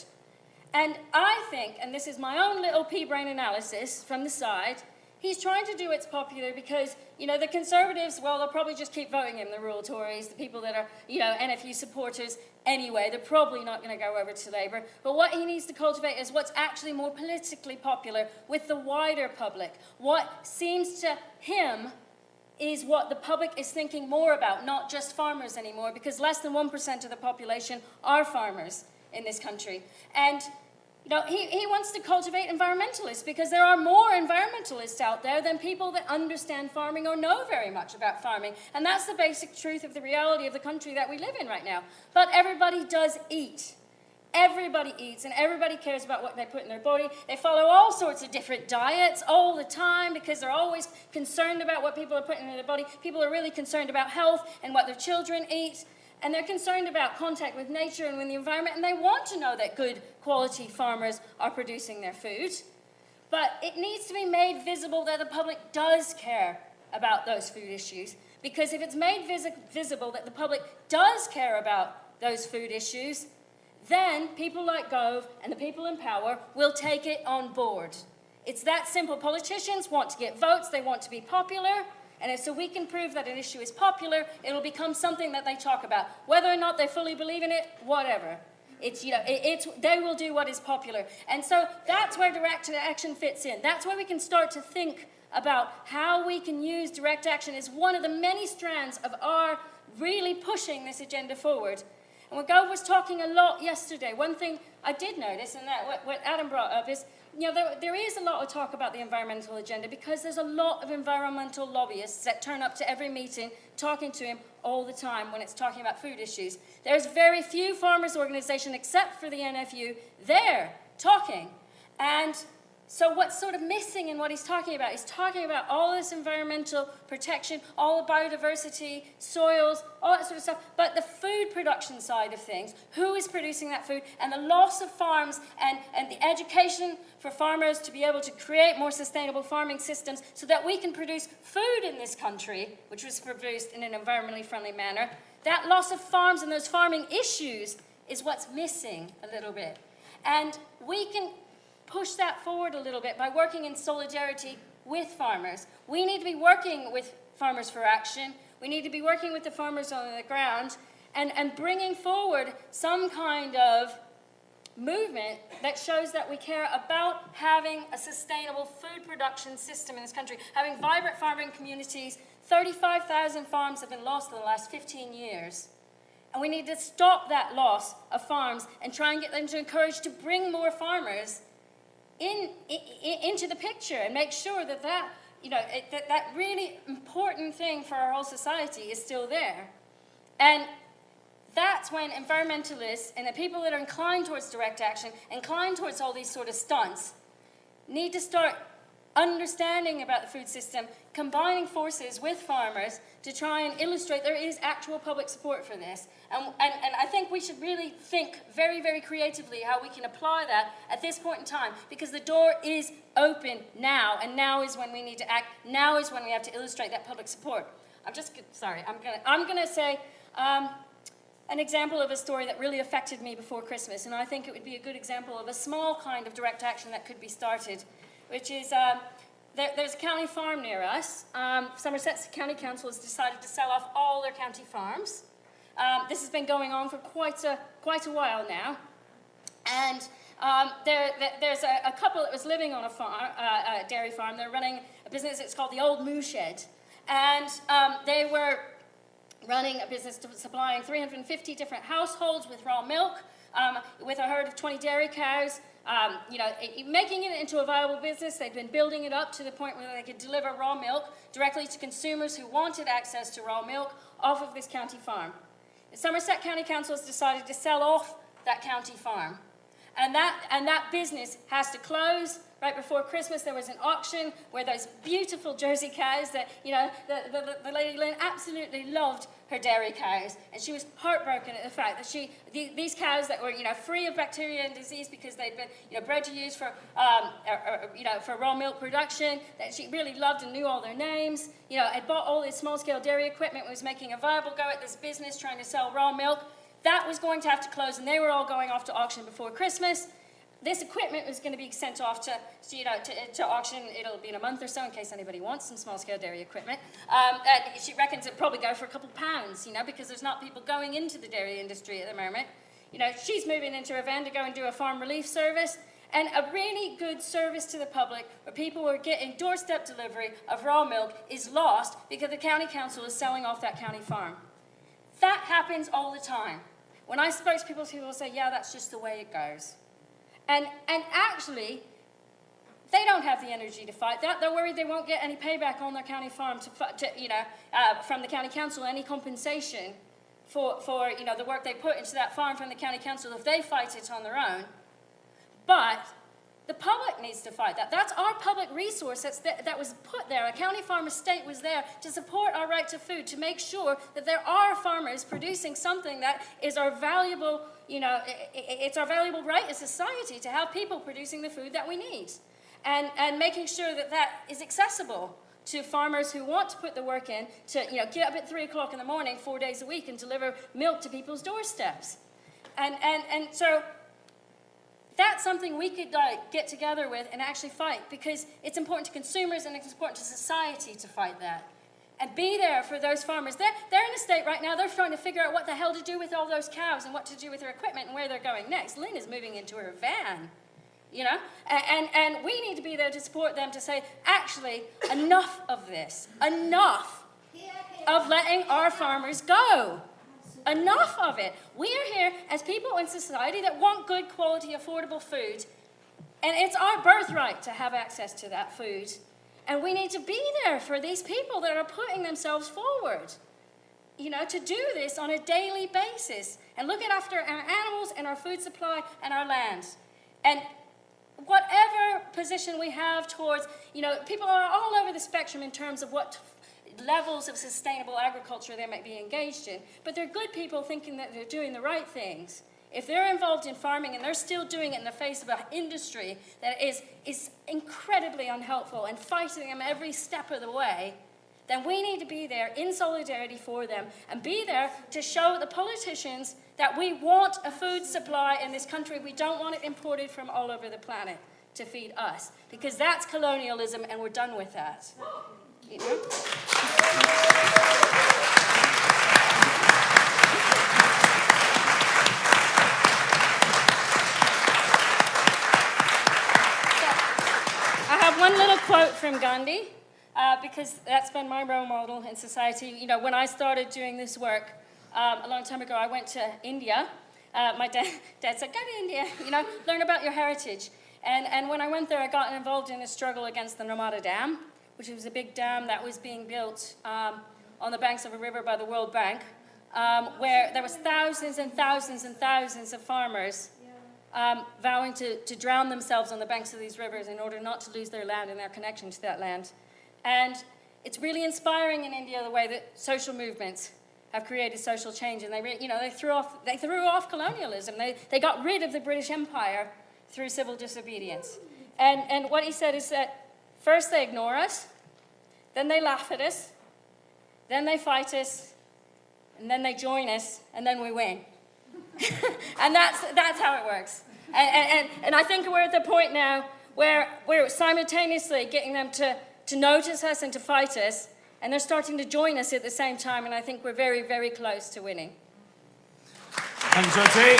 And I think, and this is my own little pea-brain analysis from the side, he's trying to do what's popular because, the Conservatives, well, they'll probably just keep voting him, the rural Tories, the people that are, NFU supporters anyway. They're probably not going to go over to Labour. But what he needs to cultivate is what's actually more politically popular with the wider public. What seems to him is what the public is thinking more about, not just farmers anymore, because less than 1% of the population are farmers in this country. And he wants to cultivate environmentalists because there are more environmentalists out there than people that understand farming or know very much about farming. And that's the basic truth of the reality of the country that we live in right now. But everybody does eat. Everybody eats, and everybody cares about what they put in their body. They follow all sorts of different diets all the time because they're always concerned about what people are putting in their body. People are really concerned about health and what their children eat. And they're concerned about contact with nature and with the environment, and they want to know that good quality farmers are producing their food. But it needs to be made visible that the public does care about those food issues. Because if it's made visible that the public does care about those food issues, then people like Gove and the people in power will take it on board. It's that simple. Politicians want to get votes, they want to be popular. And if so we can prove that an issue is popular, it'll become something that they talk about. Whether or not they fully believe in it, whatever. They will do what is popular. And so that's where direct action fits in. That's where we can start to think about how we can use direct action as one of the many strands of our really pushing this agenda forward. And when Gove was talking a lot yesterday, one thing I did notice, and that what Adam brought up, is there is a lot of talk about the environmental agenda because there's a lot of environmental lobbyists that turn up to every meeting talking to him all the time when it's talking about food issues. There's very few farmers' organizations, except for the NFU, there talking. And so what's sort of missing in what he's talking about, he's talking about all this environmental protection, all the biodiversity, soils, all that sort of stuff, but the food production side of things, who is producing that food, and the loss of farms, and the education for farmers to be able to create more sustainable farming systems so that we can produce food in this country, which was produced in an environmentally friendly manner. That loss of farms and those farming issues is what's missing a little bit. And we can push that forward a little bit by working in solidarity with farmers. We need to be working with Farmers for Action. We need to be working with the farmers on the ground and bringing forward some kind of movement that shows that we care about having a sustainable food production system in this country, having vibrant farming communities. 35,000 farms have been lost in the last 15 years. And we need to stop that loss of farms and try and get them to encourage to bring more farmers into the picture and make sure that really important thing for our whole society is still there. And that's when environmentalists and the people that are inclined towards direct action, inclined towards all these sort of stunts, need to start understanding about the food system, combining forces with farmers to try and illustrate there is actual public support for this. And I think we should really think very, very creatively how we can apply that at this point in time, because the door is open now, and now is when we need to act. Now is when we have to illustrate that public support. I'm gonna say an example of a story that really affected me before Christmas, and I think it would be a good example of a small kind of direct action that could be started, which is there's a county farm near us. Somerset County Council has decided to sell off all their county farms. This has been going on for quite a while now, and there's a couple that was living on a dairy farm. They're running a business. It's called the Old Moo Shed, and they were running a business supplying 350 different households with raw milk, with a herd of 20 dairy cows. Making it into a viable business. They'd been building it up to the point where they could deliver raw milk directly to consumers who wanted access to raw milk off of this county farm. The Somerset County Council has decided to sell off that county farm. And that business has to close. Right before Christmas, there was an auction where those beautiful Jersey cows that, the lady Lynn absolutely loved her dairy cows. And she was heartbroken at the fact that these cows that were, free of bacteria and disease because they'd been, bred to use for raw milk production, that she really loved and knew all their names, had bought all this small-scale dairy equipment, was making a viable go at this business, trying to sell raw milk. That was going to have to close, and they were all going off to auction before Christmas. This equipment was going to be sent off to auction. It'll be in a month or so in case anybody wants some small-scale dairy equipment. And she reckons it'll probably go for a couple pounds, because there's not people going into the dairy industry at the moment. She's moving into a van to go and do a farm relief service, and a really good service to the public where people are getting doorstep delivery of raw milk is lost because the county council is selling off that county farm. That happens all the time. When I spoke to people will say, yeah, that's just the way it goes. And actually, they don't have the energy to fight that. They're worried they won't get any payback on their county farm from the county council, any compensation for the work they put into that farm from the county council if they fight it on their own. But the public needs to fight that. That's our public resource that was put there. A county farm estate was there to support our right to food, to make sure that there are farmers producing something that is our valuable, it's our valuable right as society to have people producing the food that we need. And making sure that that is accessible to farmers who want to put the work in to, get up at 3 o'clock in the morning 4 days a week and deliver milk to people's doorsteps. And so that's something we could get together with and actually fight, because it's important to consumers and it's important to society to fight that. And be there for those farmers. They're in a state right now, they're trying to figure out what the hell to do with all those cows and what to do with their equipment and where they're going next. Lynn is moving into her van, and we need to be there to support them to say, actually, enough of this. Enough of letting our farmers go. Enough of it. We are here as people in society that want good quality, affordable food. And it's our birthright to have access to that food. And we need to be there for these people that are putting themselves forward, to do this on a daily basis and look after our animals and our food supply and our land. And whatever position we have towards, people are all over the spectrum in terms of what levels of sustainable agriculture they might be engaged in, but they're good people thinking that they're doing the right things. If they're involved in farming and they're still doing it in the face of an industry that is incredibly unhelpful and fighting them every step of the way, then we need to be there in solidarity for them and be there to show the politicians that we want a food supply in this country. We don't want it imported from all over the planet to feed us, because that's colonialism and we're done with that. I have one little quote from Gandhi, because that's been my role model in society. When I started doing this work a long time ago, I went to India. My dad said, go to India, learn about your heritage. And when I went there, I got involved in a struggle against the Narmada Dam, which was a big dam that was being built on the banks of a river by the World Bank, where there was thousands and thousands and thousands of farmers vowing to drown themselves on the banks of these rivers in order not to lose their land and their connection to that land. And it's really inspiring in India the way that social movements have created social change, and they threw off colonialism. They got rid of the British Empire through civil disobedience. And what he said is that first they ignore us, then they laugh at us, then they fight us, and then they join us, and then we win. And that's how it works. And I think we're at the point now where we're simultaneously getting them to notice us and to fight us, and they're starting to join us at the same time, and I think we're very, very close to winning. Thank you, Jyoti.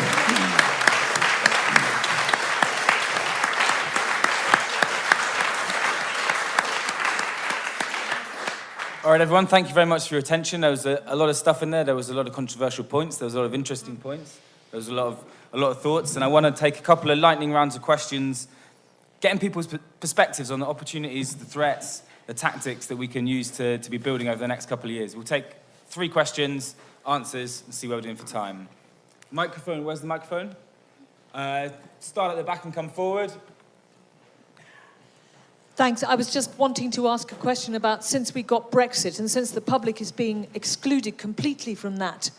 All right, everyone, thank you very much for your attention. There was a lot of stuff in there. There was a lot of controversial points. There was a lot of interesting points. There was a lot of thoughts. And I want to take a couple of lightning rounds of questions, getting people's perspectives on the opportunities, the threats, the tactics that we can use to be building over the next couple of years. We'll take 3 questions, answers, and see where we're doing for time. Microphone, where's the microphone? Start at the back and come forward. Thanks. I was just wanting to ask a question about, since we got Brexit and since the public is being excluded completely from that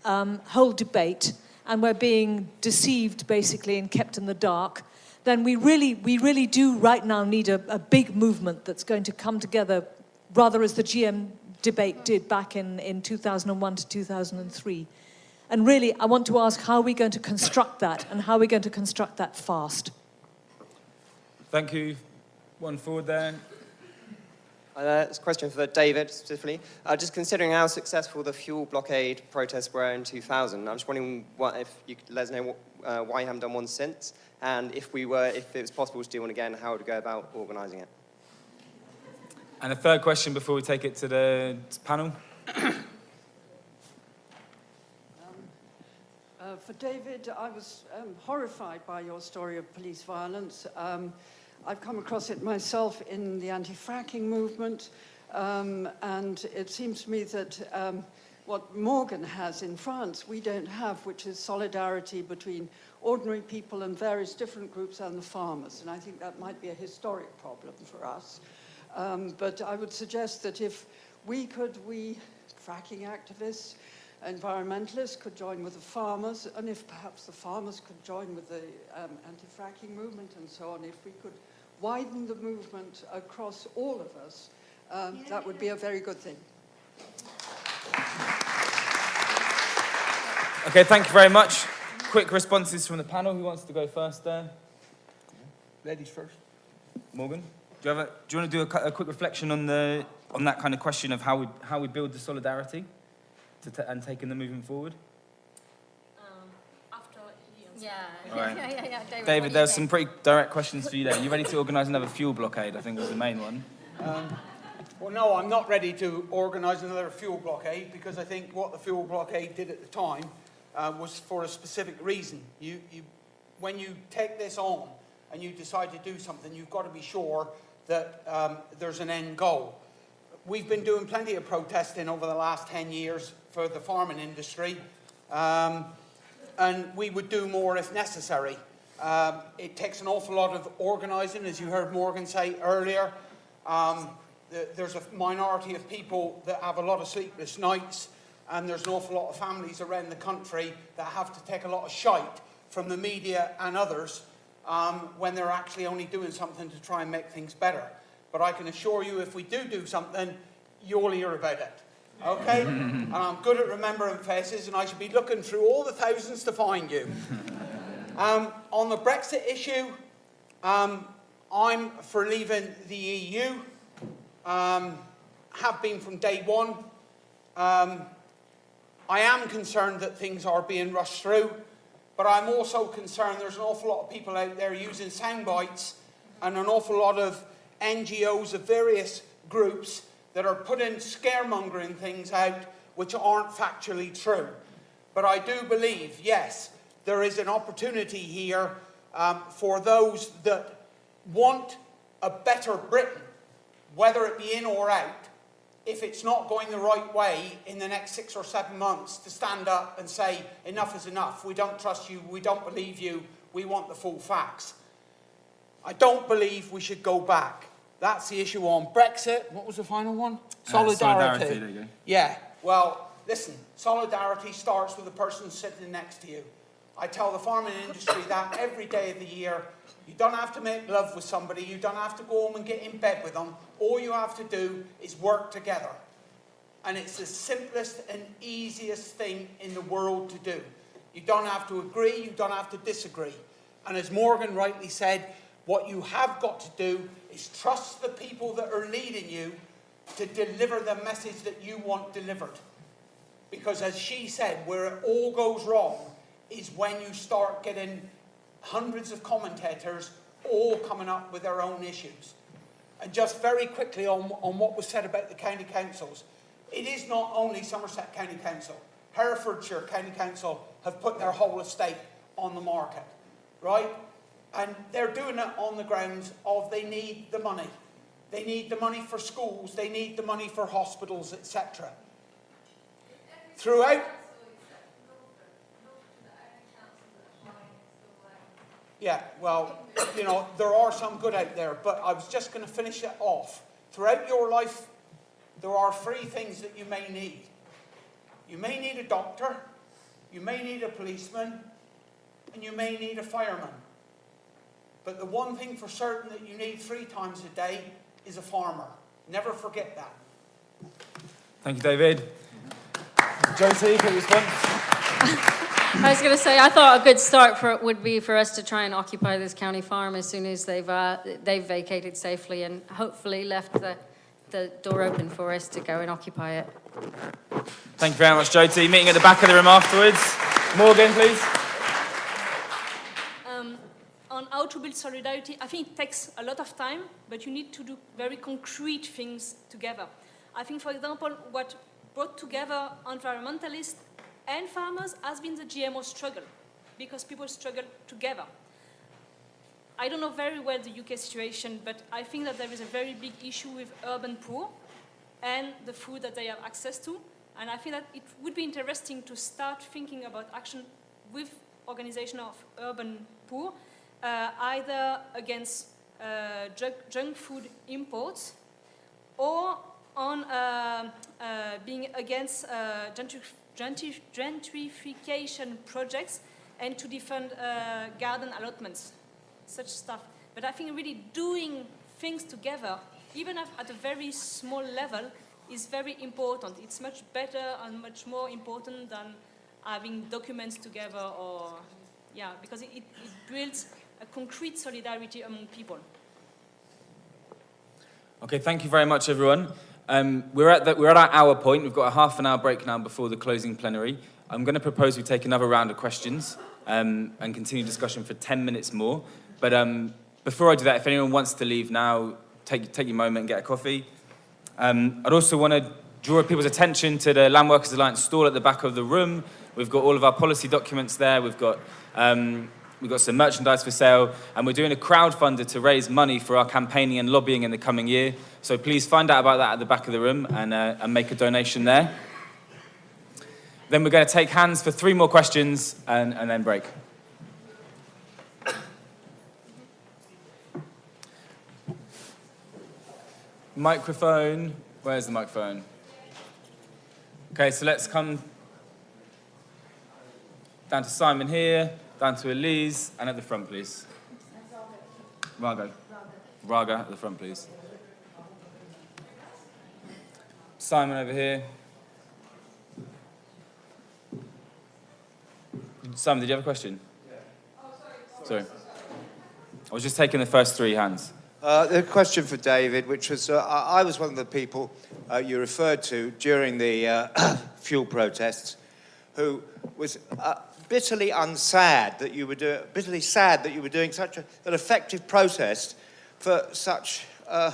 whole debate, and we're being deceived basically and kept in the dark, then we really do right now need a big movement that's going to come together, rather as the GM debate did back in 2001 to 2003. And really, I want to ask, how are we going to construct that, and how are we going to construct that fast? Thank you. One forward there. It's a question for David, specifically. Just considering how successful the fuel blockade protests were in 2000, I'm just wondering if you could let us know why you haven't done one since, and if it was possible to do one again, how would you go about organising it? And a third question before we take it to the panel. For David, I was horrified by your story of police violence. I've come across it myself in the anti-fracking movement, and it seems to me that what Morgan has in France, we don't have, which is solidarity between ordinary people and various different groups and the farmers. And I think that might be a historic problem for us. But I would suggest that if we fracking activists, environmentalists could join with the farmers, and if perhaps the farmers could join with the anti-fracking movement and so on, if we could widen the movement across all of us, that would be a very good thing. Okay, thank you very much. Quick responses from the panel. Who wants to go first there? Ladies first. Morgan, do you want to do a quick reflection on that kind of question of how we build the solidarity and taking the movement forward? After he answers. Yeah. All right. Yeah. David, there's some pretty direct questions for you there. Are you ready to organise another fuel blockade? I think was the main one. Well, no, I'm not ready to organise another fuel blockade, because I think what the fuel blockade did at the time was for a specific reason. When you take this on and you decide to do something, you've got to be sure that there's an end goal. We've been doing plenty of protesting over the last 10 years for the farming industry, and we would do more if necessary. It takes an awful lot of organising, as you heard Morgan say earlier. There's a minority of people that have a lot of sleepless nights, and there's an awful lot of families around the country that have to take a lot of shite from the media and others when they're actually only doing something to try and make things better. But I can assure you, if we do something, you'll hear about it. Okay? And I'm good at remembering faces, and I should be looking through all the thousands to find you. On the Brexit issue, I'm for leaving the EU. Have been from day one. I am concerned that things are being rushed through, but I'm also concerned there's an awful lot of people out there using sound bites, and an awful lot of NGOs of various groups that are putting scaremongering things out which aren't factually true. But I do believe, yes, there is an opportunity here for those that want a better Britain, whether it be in or out, if it's not going the right way in the next 6 or 7 months, to stand up and say, enough is enough, we don't trust you, we don't believe you, we want the full facts. I don't believe we should go back. That's the issue on Brexit. What was the final one? Solidarity. There you go. Yeah, well, listen, solidarity starts with the person sitting next to you. I tell the farming industry that every day of the year. You don't have to make love with somebody. You don't have to go home and get in bed with them. All you have to do is work together. And it's the simplest and easiest thing in the world to do. You don't have to agree, you don't have to disagree. And as Morgan rightly said, what you have got to do is trust the people that are leading you to deliver the message that you want delivered. Because as she said, where it all goes wrong is when you start getting hundreds of commentators all coming up with their own issues. And just very quickly on what was said about the county councils, it is not only Somerset County Council. Herefordshire County Council have put their whole estate on the market, right? And they're doing it on the grounds of they need the money. They need the money for schools, they need the money for hospitals, etc. Throughout... Yeah, well, you know, there are some good out there, but I was just going to finish it off. Throughout your life, there are 3 things that you may need. You may need a doctor, you may need a policeman, and you may need a fireman. But the one thing for certain that you need 3 times a day is a farmer. Never forget that. Thank you, David. Jyoti, quick response. I was going to say, I thought a good start for it would be for us to try and occupy this county farm as soon as they've vacated safely and hopefully left the door open for us to go and occupy it. Thank you very much, Jyoti. Meeting at the back of the room afterwards. Morgan, please. On how to build solidarity, I think it takes a lot of time, but you need to do very concrete things together. I think, for example, what brought together environmentalists and farmers has been the GMO struggle, because people struggle together. I don't know very well the UK situation, but I think that there is a very big issue with urban poor and the food that they have access to. And I think that it would be interesting to start thinking about action with organization of urban poor, either against junk food imports or on being against gentrification projects and to defend garden allotments, such stuff. But I think really doing things together, even at a very small level, is very important. It's much better and much more important than having documents together or, yeah, because it builds a concrete solidarity among people. Okay, thank you very much, everyone. We're at our hour point. We've got a half an hour break now before the closing plenary. I'm going to propose we take another round of questions and continue discussion for 10 minutes more. But before I do that, if anyone wants to leave now, take your moment and get a coffee. I'd also want to draw people's attention to the Land Workers Alliance stall at the back of the room. We've got all of our policy documents there. We've got some merchandise for sale, and we're doing a crowdfunder to raise money for our campaigning and lobbying in the coming year. So please find out about that at the back of the room and make a donation there. Then we're going to take hands for 3 more questions and then break. Microphone. Where's the microphone? Okay, so let's come down to Simon here, down to Elise, and at the front, please. Raga at the front, please. Simon over here. Simon, did you have a question? Yeah. Oh, sorry. I was just taking the first 3 hands. The question for David, which was, I was one of the people you referred to during the fuel protests, who was bitterly sad that you were doing such an effective protest for such a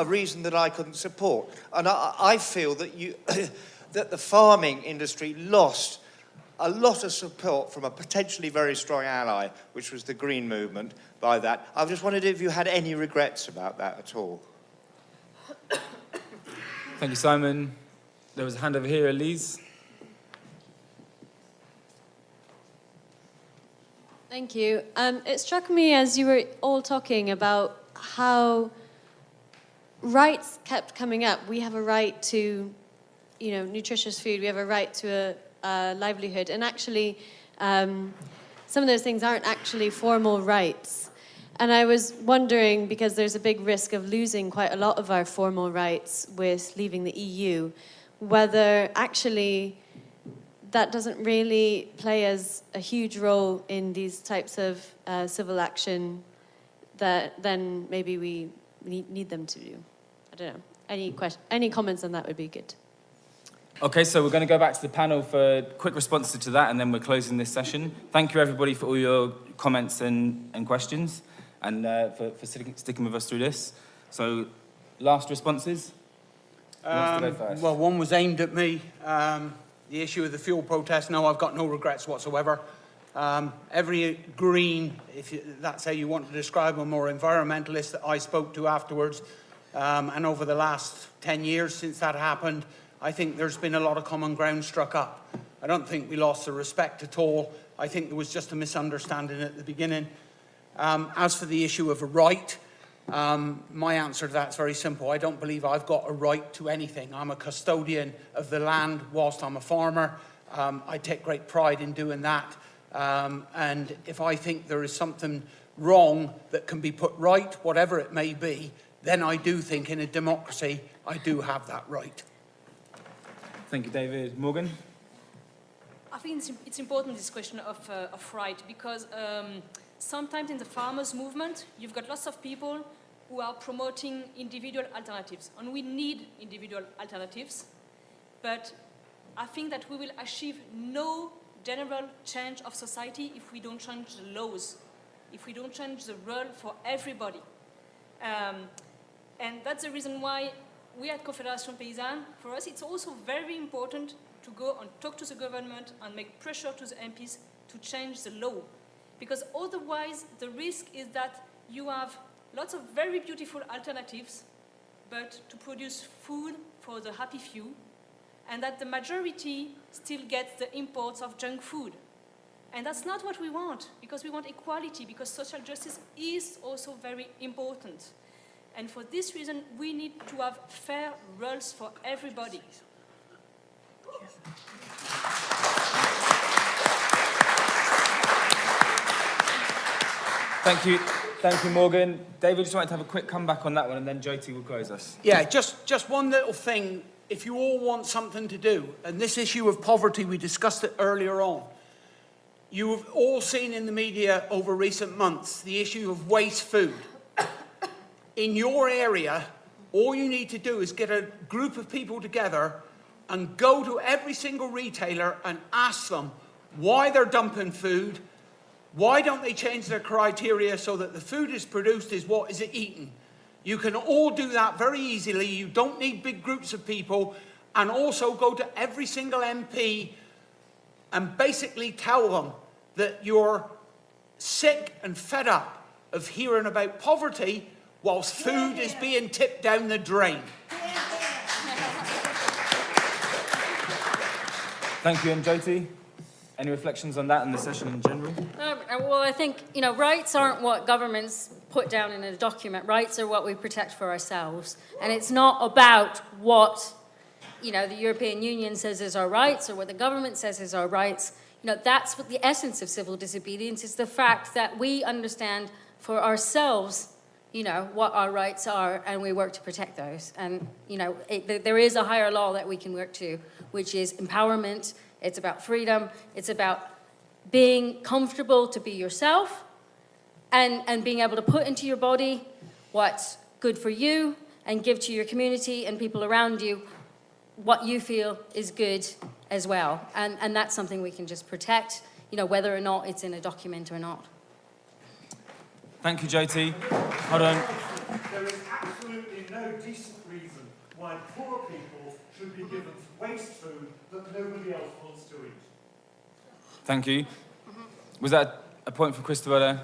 reason that I couldn't support. And I feel that that the farming industry lost a lot of support from a potentially very strong ally, which was the Green Movement, by that. I just wondered if you had any regrets about that at all. Thank you, Simon. There was a hand over here, Elise. Thank you. It struck me as you were all talking about how rights kept coming up. We have a right to, nutritious food. We have a right to a livelihood. And actually, some of those things aren't actually formal rights. And I was wondering, because there's a big risk of losing quite a lot of our formal rights with leaving the EU, whether actually that doesn't really play as a huge role in these types of civil action that then maybe we need them to do. I don't know. Any comments on that would be good. Okay, so we're going to go back to the panel for quick responses to that, and then we're closing this session. Thank you, everybody, for all your comments and questions, and for sticking with us through this. So, last responses? Who wants to go first? Well, one was aimed at me. The issue of the fuel protest, no, I've got no regrets whatsoever. Every Green, that's how you want to describe them, or environmentalist that I spoke to afterwards, and over the last 10 years since that happened, I think there's been a lot of common ground struck up. I don't think we lost the respect at all. I think there was just a misunderstanding at the beginning. As for the issue of a right, my answer to that's very simple. I don't believe I've got a right to anything. I'm a custodian of the land whilst I'm a farmer. I take great pride in doing that. And if I think there is something wrong that can be put right, whatever it may be, then I do think in a democracy I do have that right. Thank you, David. Morgan? I think it's important, this question of right, because sometimes in the farmers' movement, you've got lots of people who are promoting individual alternatives, and we need individual alternatives, but I think that we will achieve no general change of society if we don't change the laws, if we don't change the rule for everybody. And that's the reason why we at Confederation Paysanne, for us, it's also very important to go and talk to the government and make pressure to the MPs to change the law. Because otherwise, the risk is that you have lots of very beautiful alternatives, but to produce food for the happy few, and that the majority still gets the imports of junk food. And that's not what we want, because we want equality, because social justice is also very important. And for this reason, we need to have fair rules for everybody. Thank you, Morgan. David, just wanted to have a quick comeback on that one, and then Jyoti will close us. Yeah, just one little thing. If you all want something to do, and this issue of poverty, we discussed it earlier on. You have all seen in the media over recent months the issue of waste food. In your area, all you need to do is get a group of people together and go to every single retailer and ask them why they're dumping food, why don't they change their criteria so that the food is produced is what is eaten. You can all do that very easily. You don't need big groups of people. And also go to every single MP and basically tell them that you're sick and fed up of hearing about poverty whilst food is being tipped down the drain. Thank you, and Jyoti, any reflections on that and the session in general? Well, I think, rights aren't what governments put down in a document. Rights are what we protect for ourselves. And it's not about what, the European Union says is our rights or what the government says is our rights. That's what the essence of civil disobedience is, the fact that we understand for ourselves what our rights are, and we work to protect those. And, there is a higher law that we can work to, which is empowerment. It's about freedom. It's about being comfortable to be yourself and being able to put into your body what's good for you and give to your community and people around you what you feel is good as well. And that's something we can just protect, whether or not it's in a document or not. Thank you, Jyoti. Hold on. There is absolutely no decent reason why poor people should be given waste food that nobody else wants to eat. Thank you. Was that a point for Christopher there?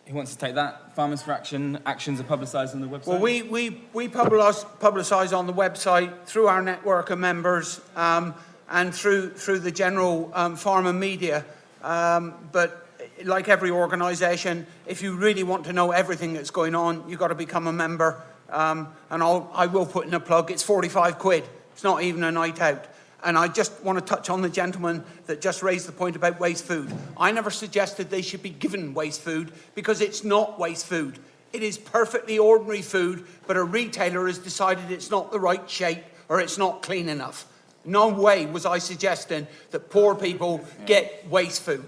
Who wants to take that? Farmers for Action, actions are publicised on the website? Well, we publicise on the website through our network of members and through the general farmer media. But like every organisation, if you really want to know everything that's going on, you've got to become a member. And I will put in a plug, it's 45 quid. It's not even a night out. And I just want to touch on the gentleman that just raised the point about waste food. I never suggested they should be given waste food, because it's not waste food. It is perfectly ordinary food, but a retailer has decided it's not the right shape or it's not clean enough. No way was I suggesting that poor people get waste food.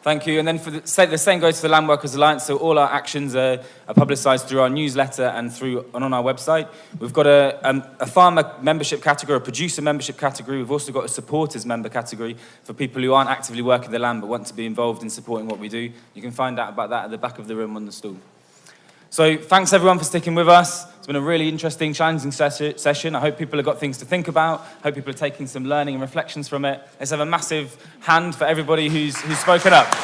Thank you. And then the same goes to the Land Workers Alliance. So all our actions are publicised through our newsletter and on our website. We've got a farmer membership category, a producer membership category. We've also got a supporters member category for people who aren't actively working the land but want to be involved in supporting what we do. You can find out about that at the back of the room on the stool. So thanks everyone for sticking with us. It's been a really interesting, challenging session. I hope people have got things to think about. I hope people are taking some learning and reflections from it. Let's have a massive hand for everybody who's spoken up.